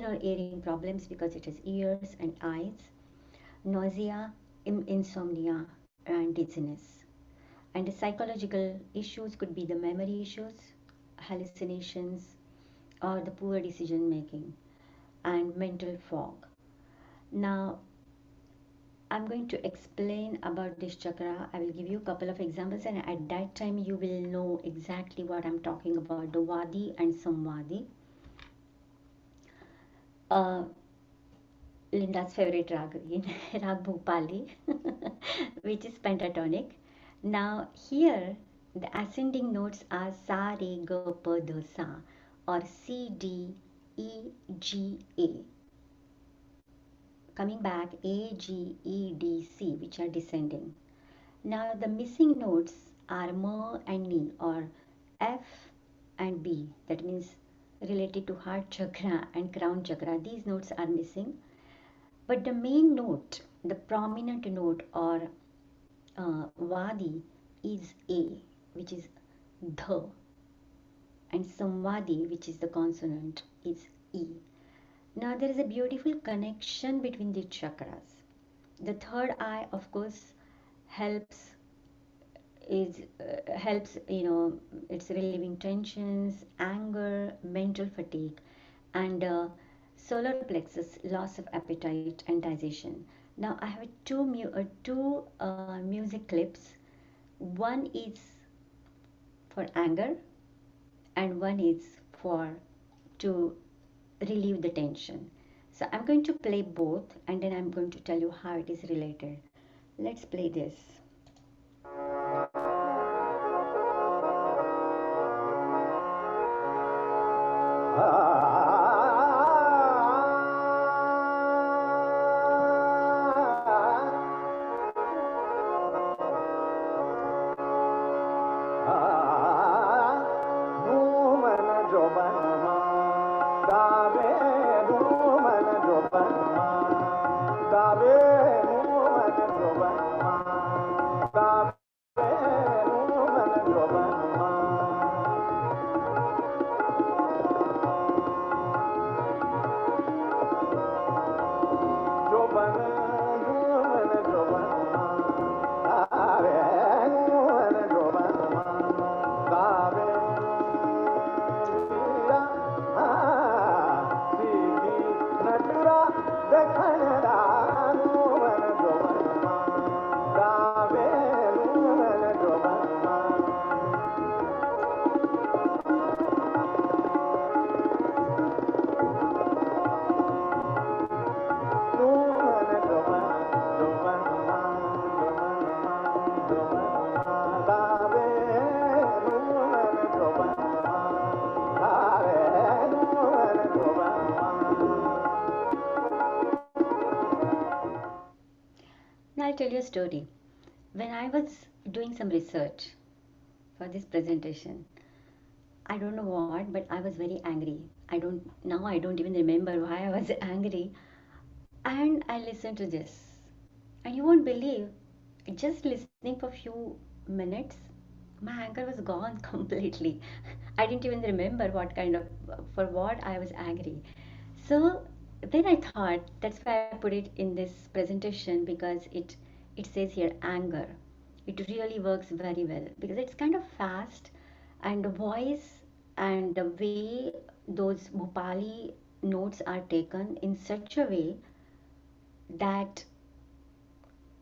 or hearing problems because it has ears and eyes, nausea, insomnia, and dizziness. And the psychological issues could be the memory issues, hallucinations, or the poor decision making, and mental fog. Now, I'm going to explain about this chakra. I will give you a couple of examples, and at that time, you will know exactly what I'm talking about, the Vadi and Samvadi. Uh, Linda's favorite rag again, Rag Bhupali, which is pentatonic. Now, here the ascending notes are Sa, Re, Ga, Pa, Da, Sa, or C, D, E, G, A, coming back A, G, E, D, C, which are descending. Now the missing notes are M and Ni, or F and B. That means related to heart chakra and crown chakra. These notes are missing. But the main note, the prominent note, or Vadi, is A, which is Dh, and Samvadi, which is the consonant, is E. Now there is a beautiful connection between the chakras. The third eye, of course, helps helps, it's relieving tensions, anger, mental fatigue, and solar plexus loss of appetite and digestion. Now I have two music clips. One is for anger, and one is for to relieve the tension. So I'm going to play both, and then I'm going to tell you how it is related. Let's play this. Now I'll tell you a story. When I was doing some research for this presentation, I don't know what, but I was very angry. I don't even remember why I was angry. And I listened to this. And you won't believe, just listening for few minutes, my anger was gone completely. I didn't even remember for what I was angry. So then I thought that's why I put it in this presentation, because it says here anger. It really works very well because it's kind of fast, and the voice and the way those Bhopali notes are taken in such a way that,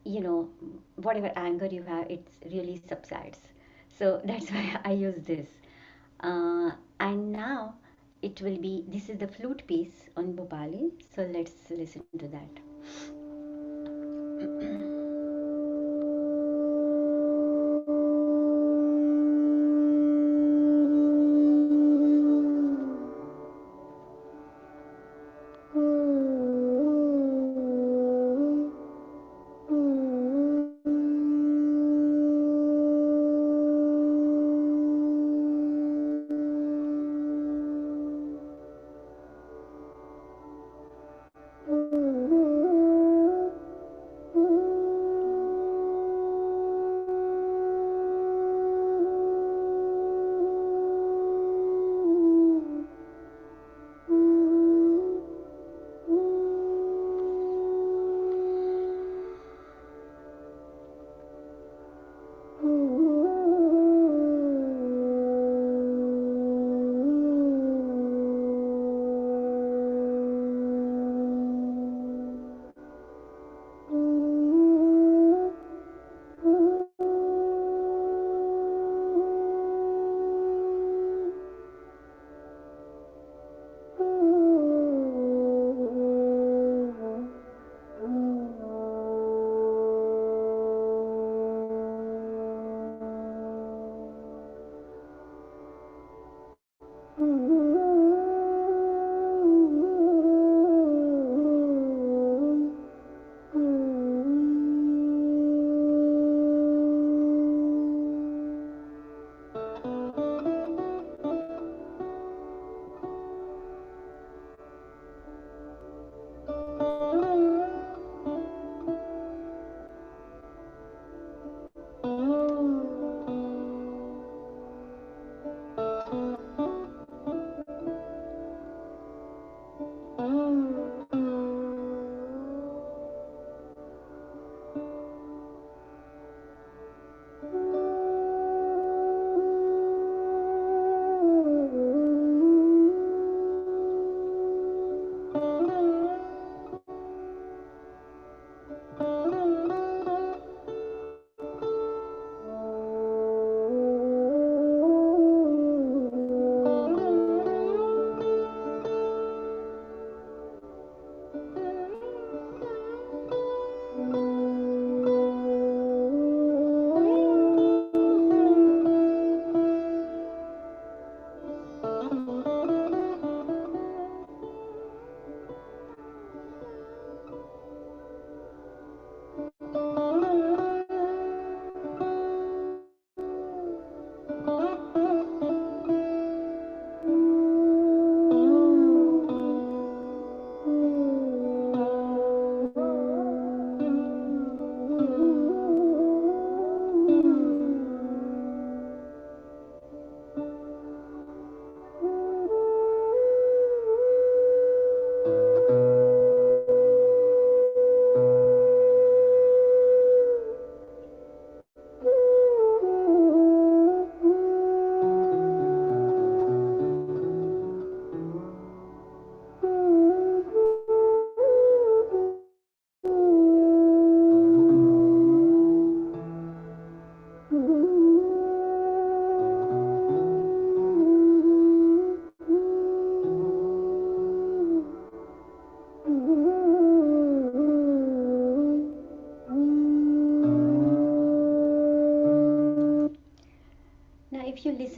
you know, whatever anger you have, it really subsides. So that's why I use this. And now it will be, this is the flute piece on Bhopali. So let's listen to that.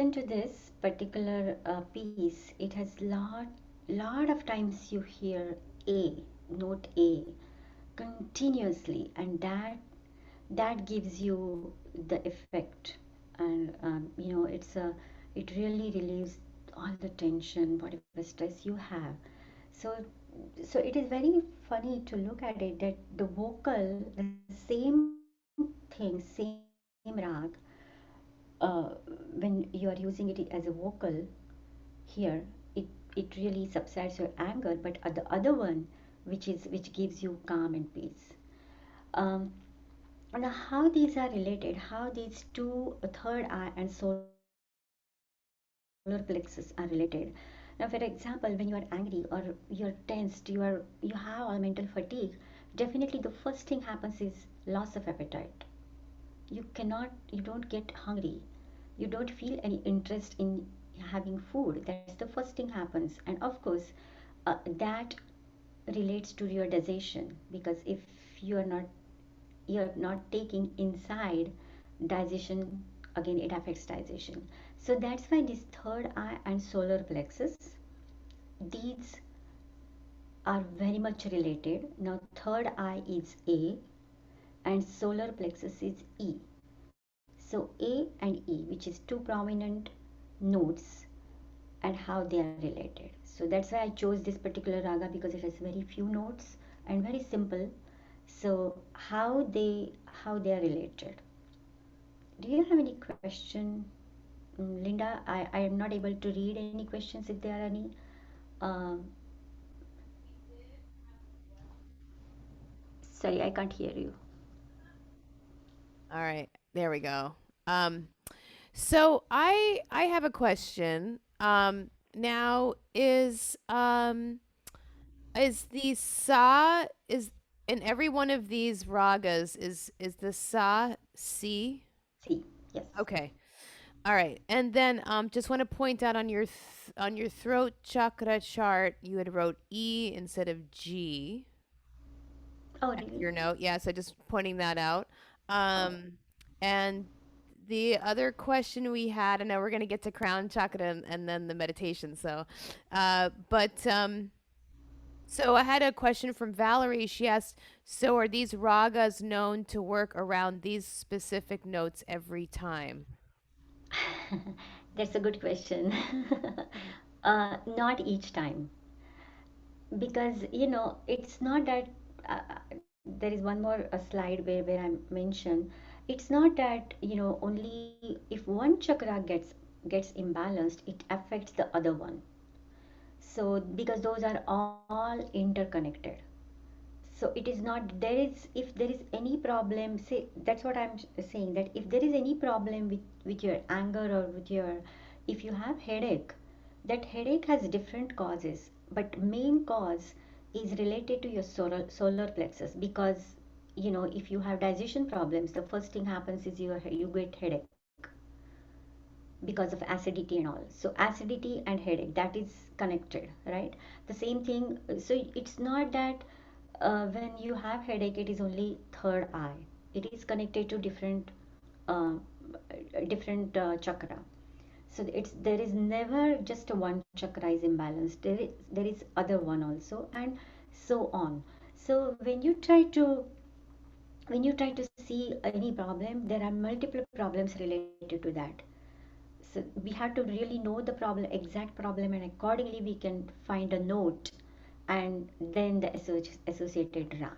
listen to this particular piece, it has lot of times you hear A, note A, continuously, and that gives you the effect. And it really relieves all the tension, whatever stress you have. So so it is very funny to look at it that the vocal, the same thing, same rag, when you are using it as a vocal here, it really subsides your anger, but the other one, which gives you calm and peace. um, Now, how these are related, how these two, third eye and solar plexus, are related. Now, for example, when you are angry or you're tensed, you have all mental fatigue, definitely the first thing happens is loss of appetite. You don't get hungry. You don't feel any interest in having food. That's the first thing happens. And of course, that relates to your digestion, because if you're not taking inside digestion, again it affects digestion. So that's why this third eye and solar plexus, these are very much related. Now third eye is A and solar plexus is E. So A and E, which is two prominent notes, and how they are related. So that's why I chose this particular raga, because it has very few notes and very simple. So how they are related. Do you have any question, Linda? I am not able to read any questions if there are any. Um, Sorry, I can't hear you. All right, there we go. Um, so I have a question. Now is the sa is in every one of these ragas is the sa C? See, yes. Okay. All right. And then just want to point out on on your throat chakra chart, you had wrote E instead of G Oh, as really? your note. Yeah, so just pointing that out. Oh, Um and the other question we had, I know we're going to get to crown chakra and then the meditation. So I had a question from Valerie. She asked, so are these ragas known to work around these specific notes every time? that's a good question. Not each time, because it's not that there is one more slide where I mention, it's not that only if one chakra gets imbalanced it affects the other one. So because those are all interconnected, so it is not, there is, if there is any problem, say, that's what I'm saying, that if there is any problem with your anger or with your, if you have headache, that headache has different causes, but main cause is related to your solar plexus, because if you have digestion problems, the first thing happens is you get headache because of acidity and all. So acidity and headache, that is connected, right? The same thing. So it's not that when you have headache it is only third eye. It is connected to uh, different chakra. So it's, there is never just a one chakra is imbalanced. There is other one also, and so on. So when you try to see any problem, there are multiple problems related to that. So we have to really know the problem, exact problem, and accordingly we can find a note and then the associated rag.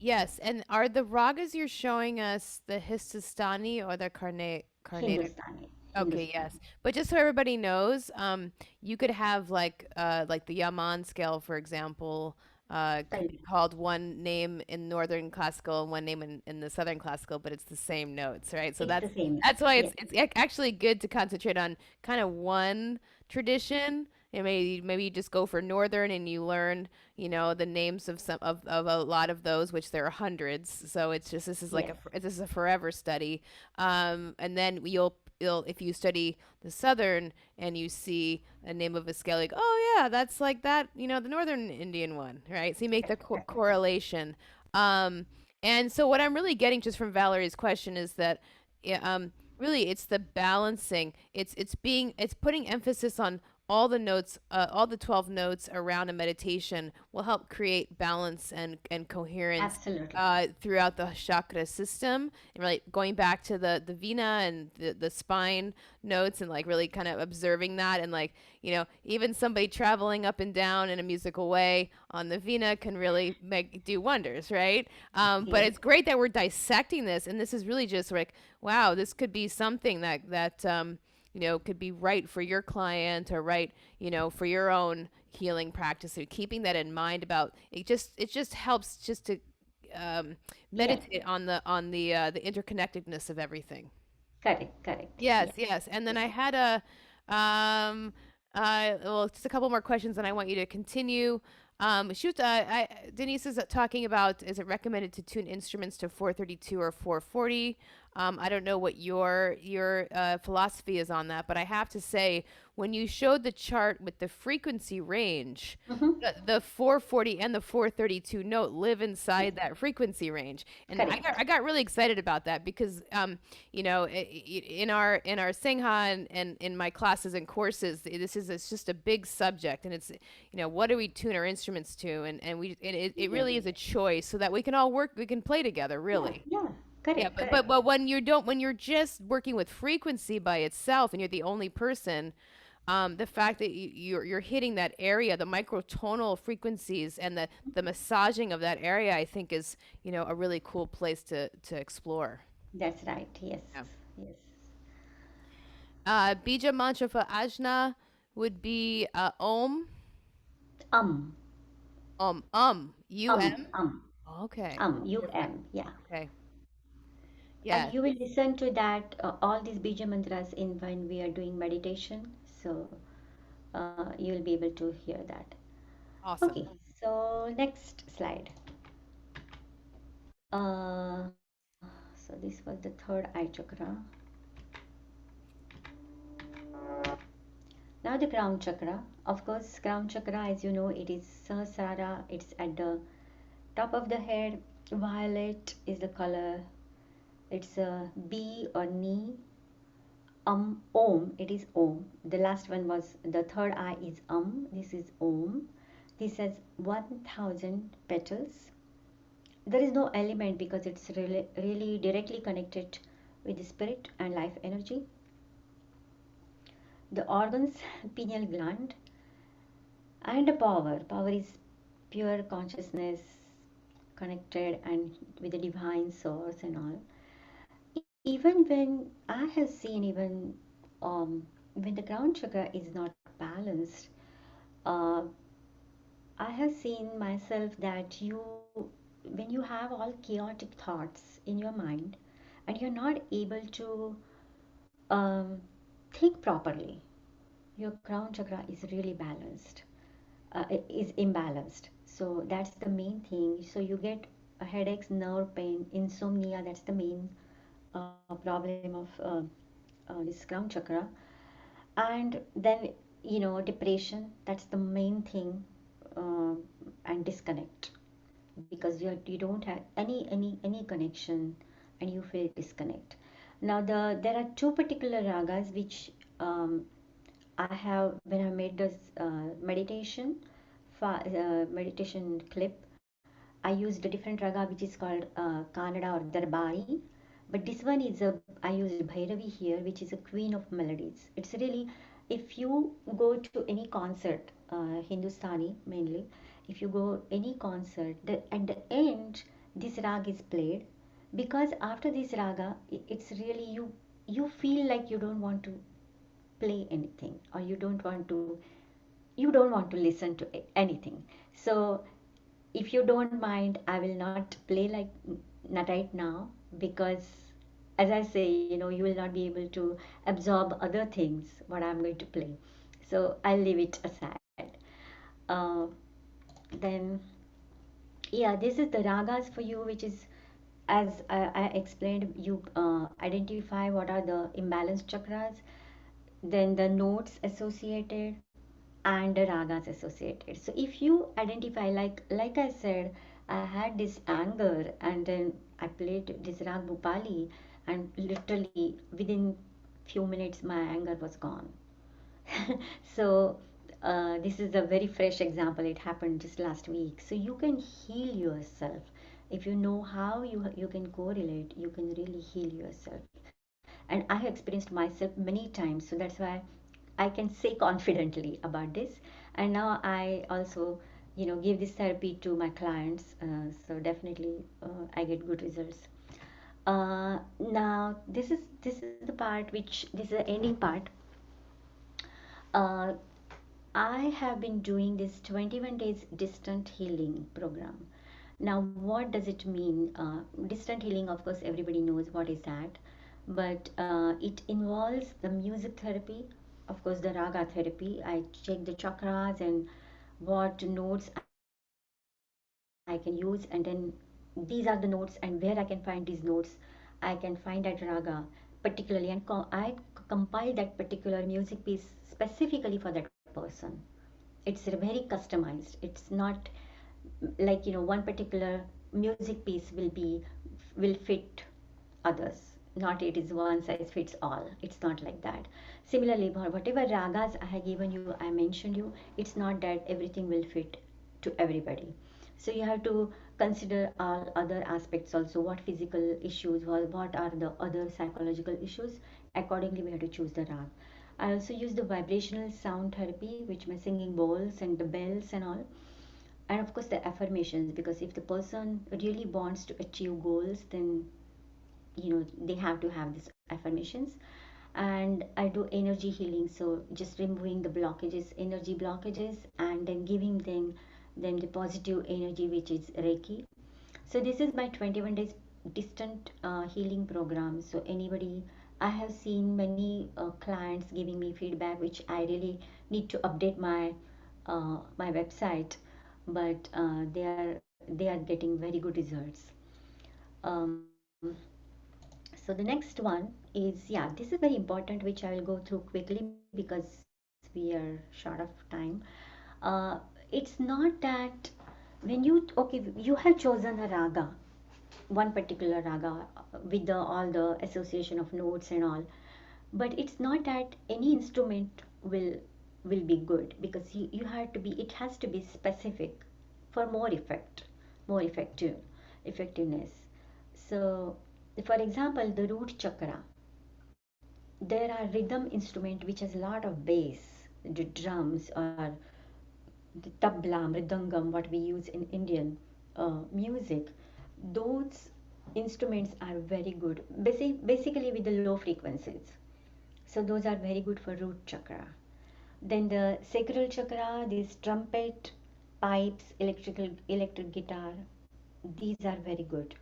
Yes, and are the ragas you're showing us the Hindustani or the Carnatic? Hindustani. Okay, Hindustani. yes. But just so everybody knows, you could have like the Yaman scale, for example, could be Correct. called one name in Northern Classical and one name in the Southern Classical, but it's the same notes, right? So It's the same that's notes. why Yes. actually good to concentrate on kind of one tradition. And maybe you just go for Northern and you learn, the names of of a lot of those, which there are hundreds. So it's just this is like Yes. this is a forever study. And then you'll if you study the southern and you see a name of a scale, like, oh yeah, that's like that, the northern Indian one, right? So you make the Correct. Correct. correlation. um and so what I'm really getting just from Valerie's question is that, yeah, Really, it's the balancing. It's putting emphasis on all the notes, all the 12 notes around a meditation will help create balance and coherence Absolutely. throughout the chakra system, and really going back to the vina and the spine notes, and like really kind of observing that, and like, even somebody traveling up and down in a musical way on the vina can really make do wonders, right? But Yes. it's great that we're dissecting this, and this is really just like, wow, this could be something could be right for your client, or right, for your own healing practice. So keeping that in mind about it, just helps just to um, Yeah. meditate on the interconnectedness of everything. Correct. Correct. Yes, Yes. yes. And then Yes. I had well, just a couple more questions, and I want you to continue. Denise is talking about, is it recommended to tune instruments to 432 or 440? I don't know what your philosophy is on that, but I have to say, when you showed the chart with the frequency range, Mm-hmm. the 440 and the 432 note live inside that frequency range, and I Correct. got really excited about that because in our Sangha, and in my classes and courses, it's just a big subject, and it's, what do we tune our instruments to, and it Yes. really is a choice so that we can all work, we can play together, Yeah. really. Yeah. Yeah, Correct. but Correct. when you're just working with frequency by itself, and you're the only person, the fact that you're hitting that area, the microtonal frequencies, and the massaging of that area, I think is, a really cool place to explore. That's right. Yes. Yeah. Yes. Bija mantra for ajna would be Om. Um. Um. Um. Okay. Perfect. Yeah. Okay. And Yeah. you will listen to that all these bija mantras in when we are doing meditation. So you will be able to hear that. Awesome. Okay. So next slide. So this was the third eye chakra. Now the crown chakra. Of course, crown chakra, as you know, it is Sahasrara. It's at the top of the head. Violet is the color. It's a B or knee. Om. It is Om. The last one was the third eye is This is Om. This has 1,000 petals. There is no element because it's really directly connected with the spirit and life energy. The organs, pineal gland, and the power. Power is pure consciousness connected and with the divine source and all. Even when I have seen, even when the crown chakra is not balanced, uh, I have seen myself that when you have all chaotic thoughts in your mind and you're not able to um, think properly, your crown chakra is really balanced, is imbalanced. So that's the main thing. So you get headaches, nerve pain, insomnia. That's the main problem of this crown chakra. And then depression. That's the main thing, uh, and disconnect because you don't have any connection and you feel disconnect. Now there are two particular ragas which I have when I made this meditation clip. I used a different raga which is called Kannada or Darbari, but this one is I used Bhairavi here, which is a queen of melodies. It's really, if you go to any concert, Hindustani mainly, if you go any concert, at the end this rag is played, because after this raga, it's really you feel like you don't want to play anything, or you don't want to listen to anything. So if you don't mind, I will not play like not right now, because as I say, you will not be able to absorb other things what I'm going to play. So I'll leave it aside. uh, then yeah, this is the ragas for you, which is, as I explained, you identify what are the imbalanced chakras, then the notes associated, and the ragas associated. So if you identify, like I said, I had this anger and then I played this rag Bhupali, and literally within few minutes my anger was gone. So this is a very fresh example. It happened just last week. So you can heal yourself if you know how you can correlate. You can really heal yourself. And I have experienced myself many times. So that's why I can say confidently about this. And now I also, give this therapy to my clients. So definitely, I get good results. Now this is the part which this is the ending part. Uh, I have been doing this 21 days distant healing program. Now, what does it mean? Distant healing, of course, everybody knows what is that, but it involves the music therapy, of course, the raga therapy. I check the chakras and what notes I can use, and then these are the notes, and where I can find these notes. I can find that raga particularly, and I compile that particular music piece specifically for that person. It's very customized. It's not like one particular music piece will fit others. Not it is one size fits all. It's not like that. Similarly, for whatever ragas I have given you, I mentioned you, it's not that everything will fit to everybody. So you have to consider all other aspects also. What physical issues, what are the other psychological issues. Accordingly we have to choose the rag. I also use the vibrational sound therapy, which my singing bowls and the bells and all, and of course the affirmations, because if the person really wants to achieve goals, then they have to have these affirmations. And I do energy healing, so just removing the blockages, energy blockages, and then giving them the positive energy, which is reiki. So this is my 21 days distant healing program. So anybody, I have seen many clients giving me feedback, which I really need to update my website, but they are getting very good results. Um, so the next one is, yeah, this is very important, which I will go through quickly because we are short of time. It's not that when you have chosen a raga, one particular raga, with all the association of notes and all, but it's not that any instrument will be good, because you have to be, it has to be specific for more effectiveness. So for example, the root chakra, there are rhythm instrument which has a lot of bass, the drums, or the tabla, mridangam, what we use in Indian music. Those instruments are very good, basically with the low frequencies. So those are very good for root chakra. Then the sacral chakra, this trumpet, pipes, electric guitar, these are very good.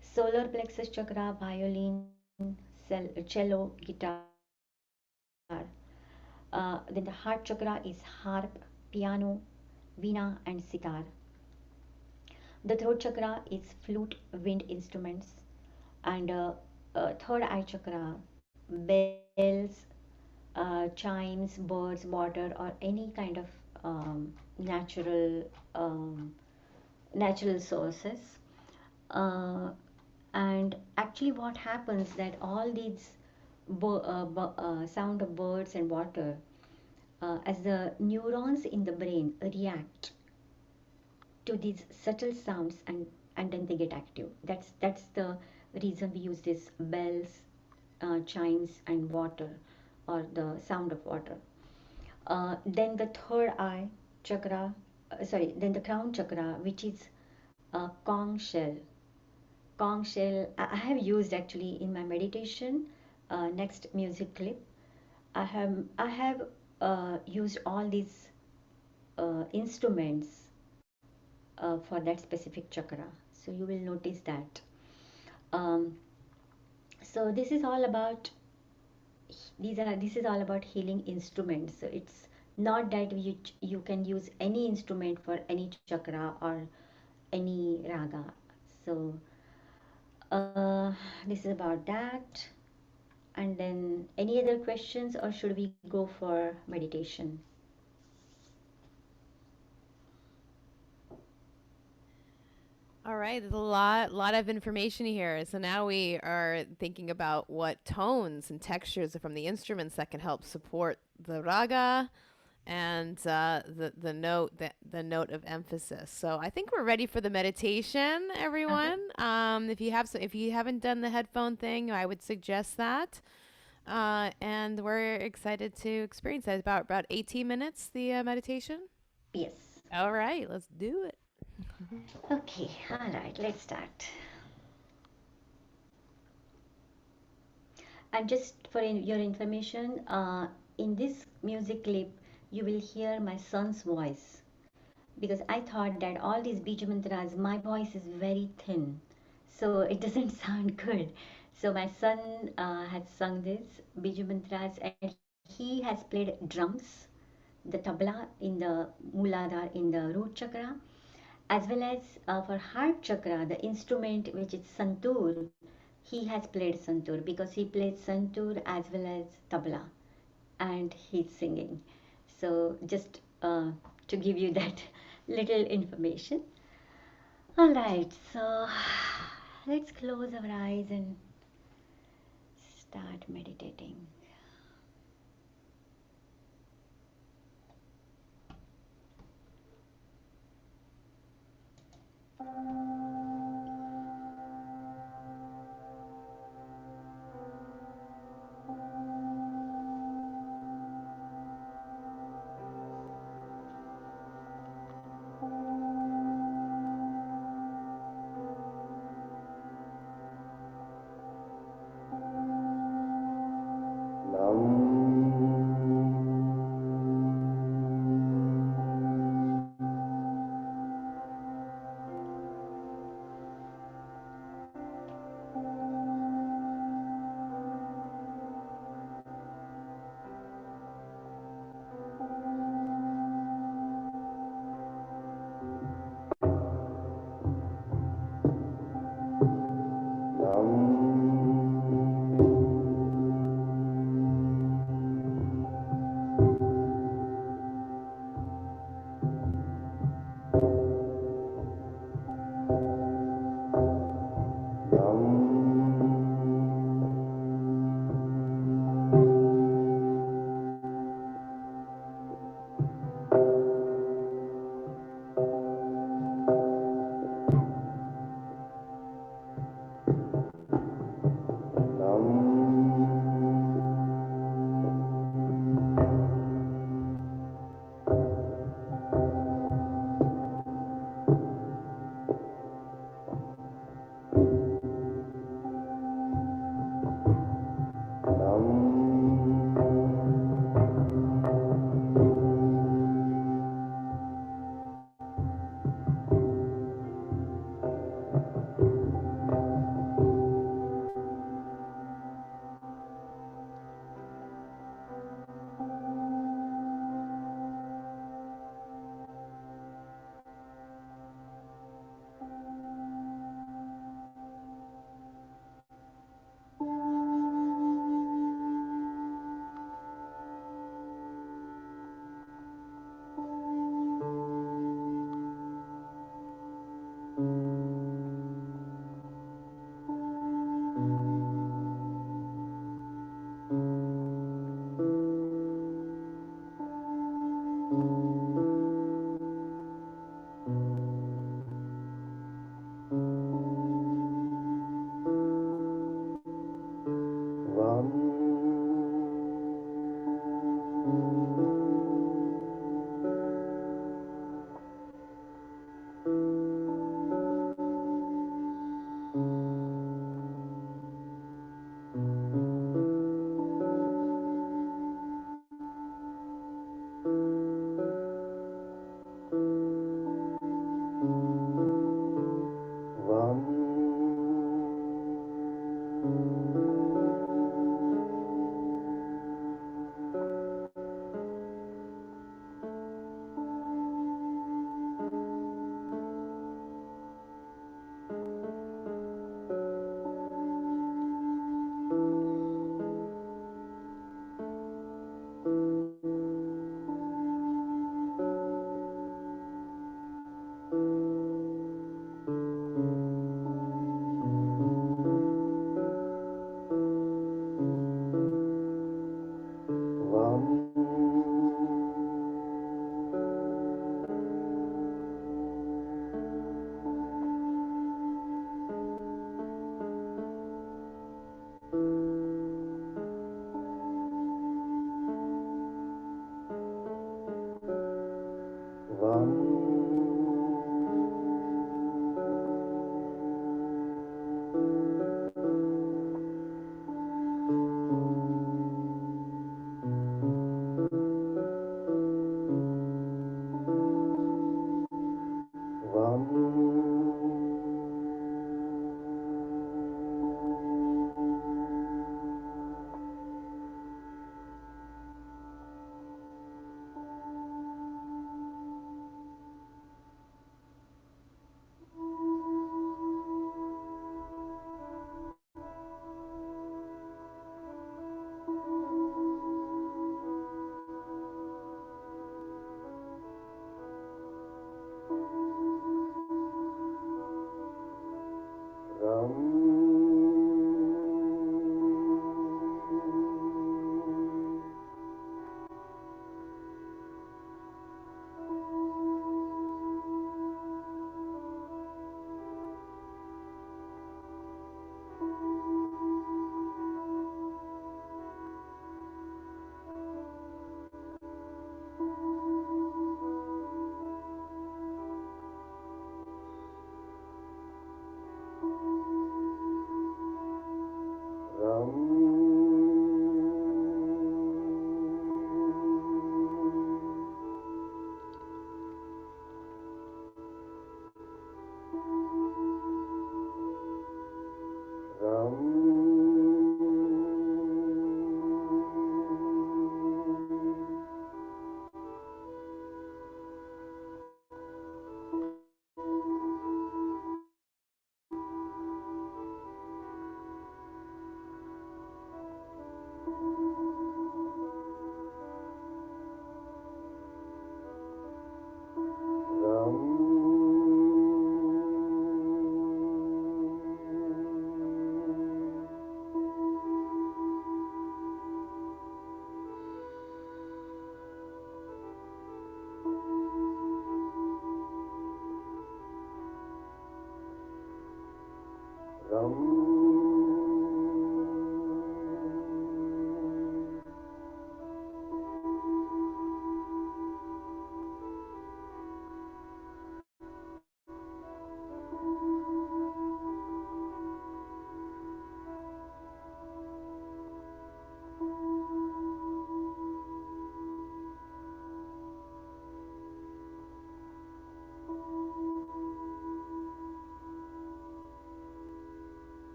Solar plexus chakra, violin, cello, guitar. Then the heart chakra is harp, piano, veena, and sitar. The throat chakra is flute, wind instruments. And third eye chakra, bells, chimes, birds, water, or any kind of um, natural natural sources. uh, and actually what happens that all these sound of birds and water, as the neurons in the brain react to these subtle sounds, and then they get active. That's the reason we use these bells, chimes, and water, or the sound of water. Then the third eye chakra, then the crown chakra, which is conch shell. Conch shell, I have used actually in my meditation. Next music clip, I have used all these instruments for that specific chakra. So you will notice that. Um, so this is all about healing instruments. So it's not that you can use any instrument for any chakra or any raga. So this is about that. And then any other questions, or should we go for meditation? All right, there's a lot of information here. So now we are thinking about what tones and textures from the instruments that can help support the raga and the note of emphasis. So I think we're ready for the meditation, Uh-huh. everyone. If you haven't done the headphone thing, I would suggest that. And we're excited to experience that. About 18 minutes, the meditation. Yes. All right, let's do it. Okay, all right, let's start. And just for your information, in this music clip, you will hear my son's voice because I thought that all these Bija mantras, my voice is very thin, so it doesn't sound good. So my son has sung this Bija mantras, and he has played drums, the tabla in the Muladhara in the root chakra, as well as for heart chakra, the instrument which is santur, he has played santur because he plays santur as well as tabla, and he's singing. So just to give you that little information. All right, so let's close our eyes and start meditating.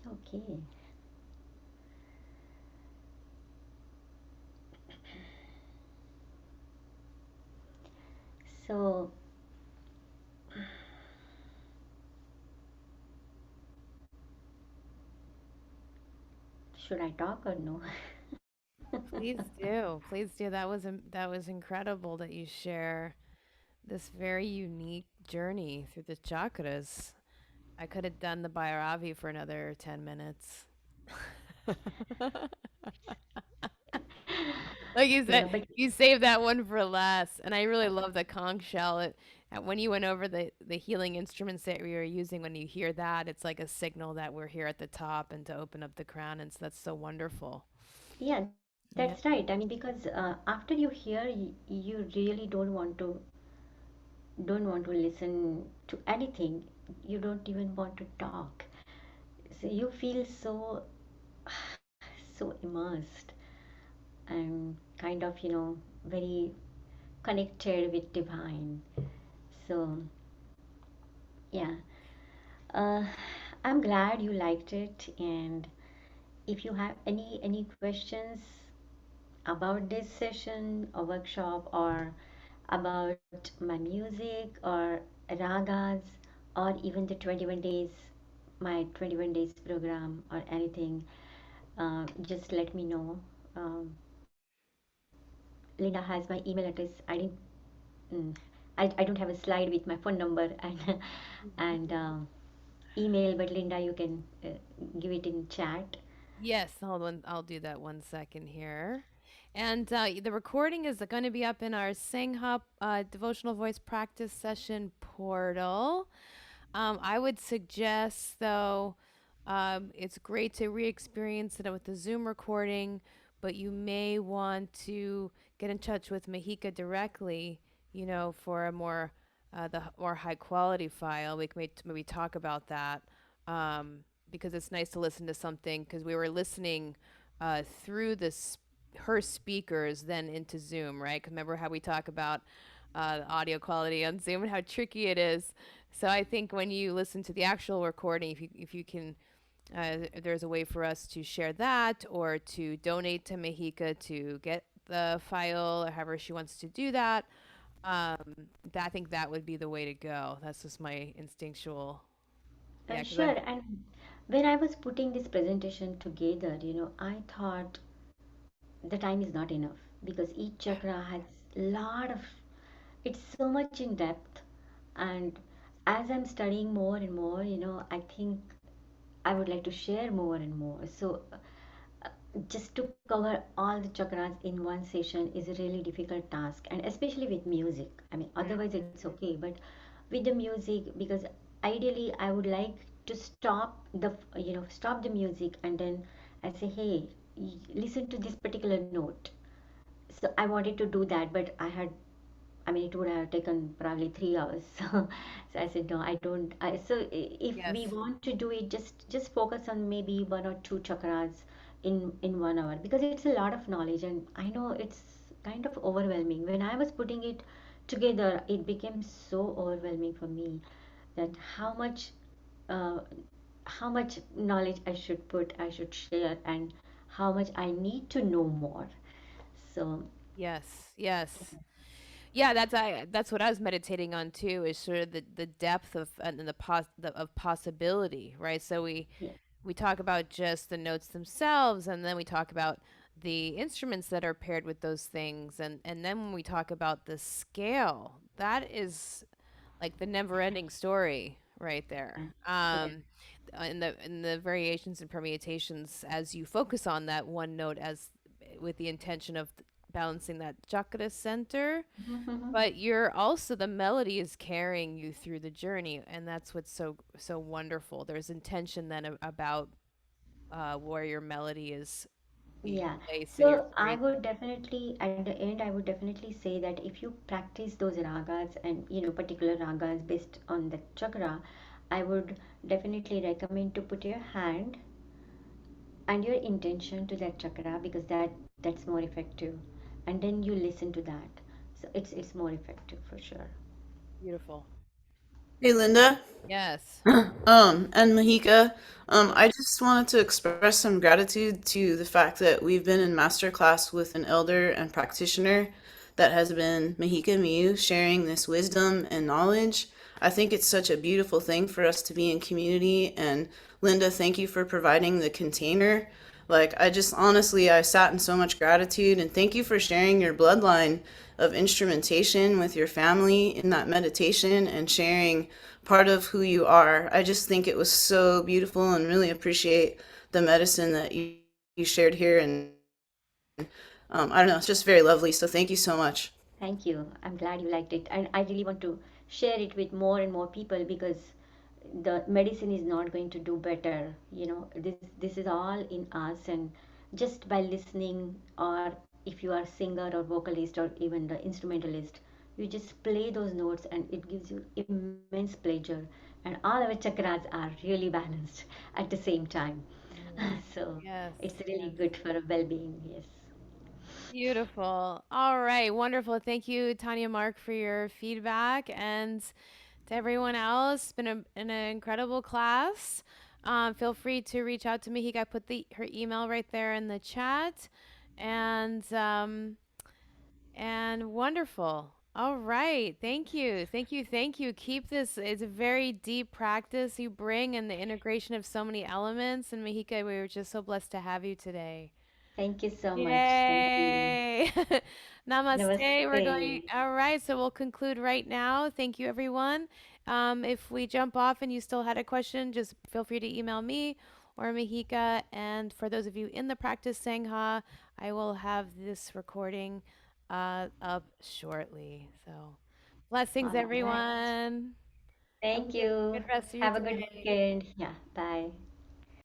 Okay. So, should I talk or no? Please do. Please do. That was incredible that you share this very unique journey through the chakras. I could have done the Bhairavi for another 10 minutes. Like you You said, know, but you saved that one for last. And I really love the conch shell. When you went over the healing instruments that we were using, when you hear that, it's like a signal that we're here at the top and to open up the crown. And so that's so wonderful. yeah, that's right. Yeah. I mean, because after you hear, you really don't want to listen to anything. You don't even want to talk. So you feel so so immersed and kind of, very connected with divine. So yeah, uh, I'm glad you liked it. And if you have any questions about this session or workshop, or about my music or ragas, or even the 21 days, my 21 days program, or anything, just let me know. um, Linda has my email address. Mm, I don't have a slide with my phone number and and email, but Linda, you can give it in chat. Yes, hold on. I'll do that 1 second here. And the recording is going to be up in our Sangha devotional voice practice session portal. I would suggest, though, it's great to re experience it with the Zoom recording, but you may want to get in touch with Mahika directly, for a more high quality file. We can maybe talk about that, because it's nice to listen to something, because we were listening through her speakers, then into Zoom, right? 'Cause remember how we talk about the audio quality on Zoom and how tricky it is. So I think when you listen to the actual recording, if you can, if there's a way for us to share that or to donate to Mehika to get the file or however she wants to do that, I think that would be the way to go. That's just my instinctual, yeah, because Sure. And when I was putting this presentation together, I thought the time is not enough, because each chakra has a lot of, it's so much in depth. And as I'm studying more and more, I think I would like to share more and more. So just to cover all the chakras in one session is a really difficult task, and especially with music. I mean, otherwise it's okay, but with the music, because ideally I would like to stop the music, and then I say, hey, listen to this particular note. So I wanted to do that, but I mean, it would have taken probably 3 hours. So I said, no, I don't. If yes, we want to do it, just focus on maybe one or two chakras in 1 hour, because it's a lot of knowledge, and I know it's kind of overwhelming. When I was putting it together, it became so overwhelming for me, that uh, how much knowledge I should share, and how much I need to know more. So yes, yes. Yeah, that's what I was meditating on too, is sort of the depth of and of possibility, right? So yeah. we talk about just the notes themselves, and then we talk about the instruments that are paired with those things, and then when we talk about the scale, that is like the never-ending story right there. Yeah. In the variations and permutations, as you focus on that one note, as with the intention of balancing that chakra center, Mhm. but you're also, the melody is carrying you through the journey, and that's what's so wonderful. There's intention then about where your melody is being Yeah. placed in your So I phrasing. would definitely, at the end, I would definitely say that if you practice those ragas, and particular ragas based on the chakra, I would definitely recommend to put your hand and your intention to that chakra, because that's more effective. And then you listen to that. So it's more effective for sure. Beautiful. Hey, Linda. Yes. And Mahika. I just wanted to express some gratitude to the fact that we've been in Masterclass with an elder and practitioner that has been Mahika Miu sharing this wisdom and knowledge. I think it's such a beautiful thing for us to be in community. And Linda, thank you for providing the container. Like, I just honestly, I sat in so much gratitude and thank you for sharing your bloodline of instrumentation with your family in that meditation and sharing part of who you are. I just think it was so beautiful and really appreciate the medicine that you shared here. And I don't know, it's just very lovely. So thank you so much. Thank you. I'm glad you liked it. And I really want to share it with more and more people because the medicine is not going to do better. This is all in us, and just by listening, or if you are singer or vocalist or even the instrumentalist, you just play those notes and it gives you immense pleasure. And all our chakras are really balanced at the same time. Mm. So Yes, it's really yes. good for a well-being. Yes. Beautiful. All right, wonderful. Thank you, Tanya Mark, for your feedback. And to everyone else, it's been an incredible class. Feel free to reach out to me. He got put her email right there in the chat. And wonderful. All right. Thank you. Thank you. Thank you. Keep this. It's a very deep practice you bring and the integration of so many elements. And Mahika, we were just so blessed to have you today. Thank you so much. Thank you. Yay. Namaste. We're going. Namaste. All right. So we'll conclude right now. Thank you, everyone. If we jump off and you still had a question, just feel free to email me or Mihika. And for those of you in the practice Sangha, I will have this recording up shortly. So blessings, All right. everyone. Have Thank a good you. rest of your Have a good day. weekend. Yeah. Bye.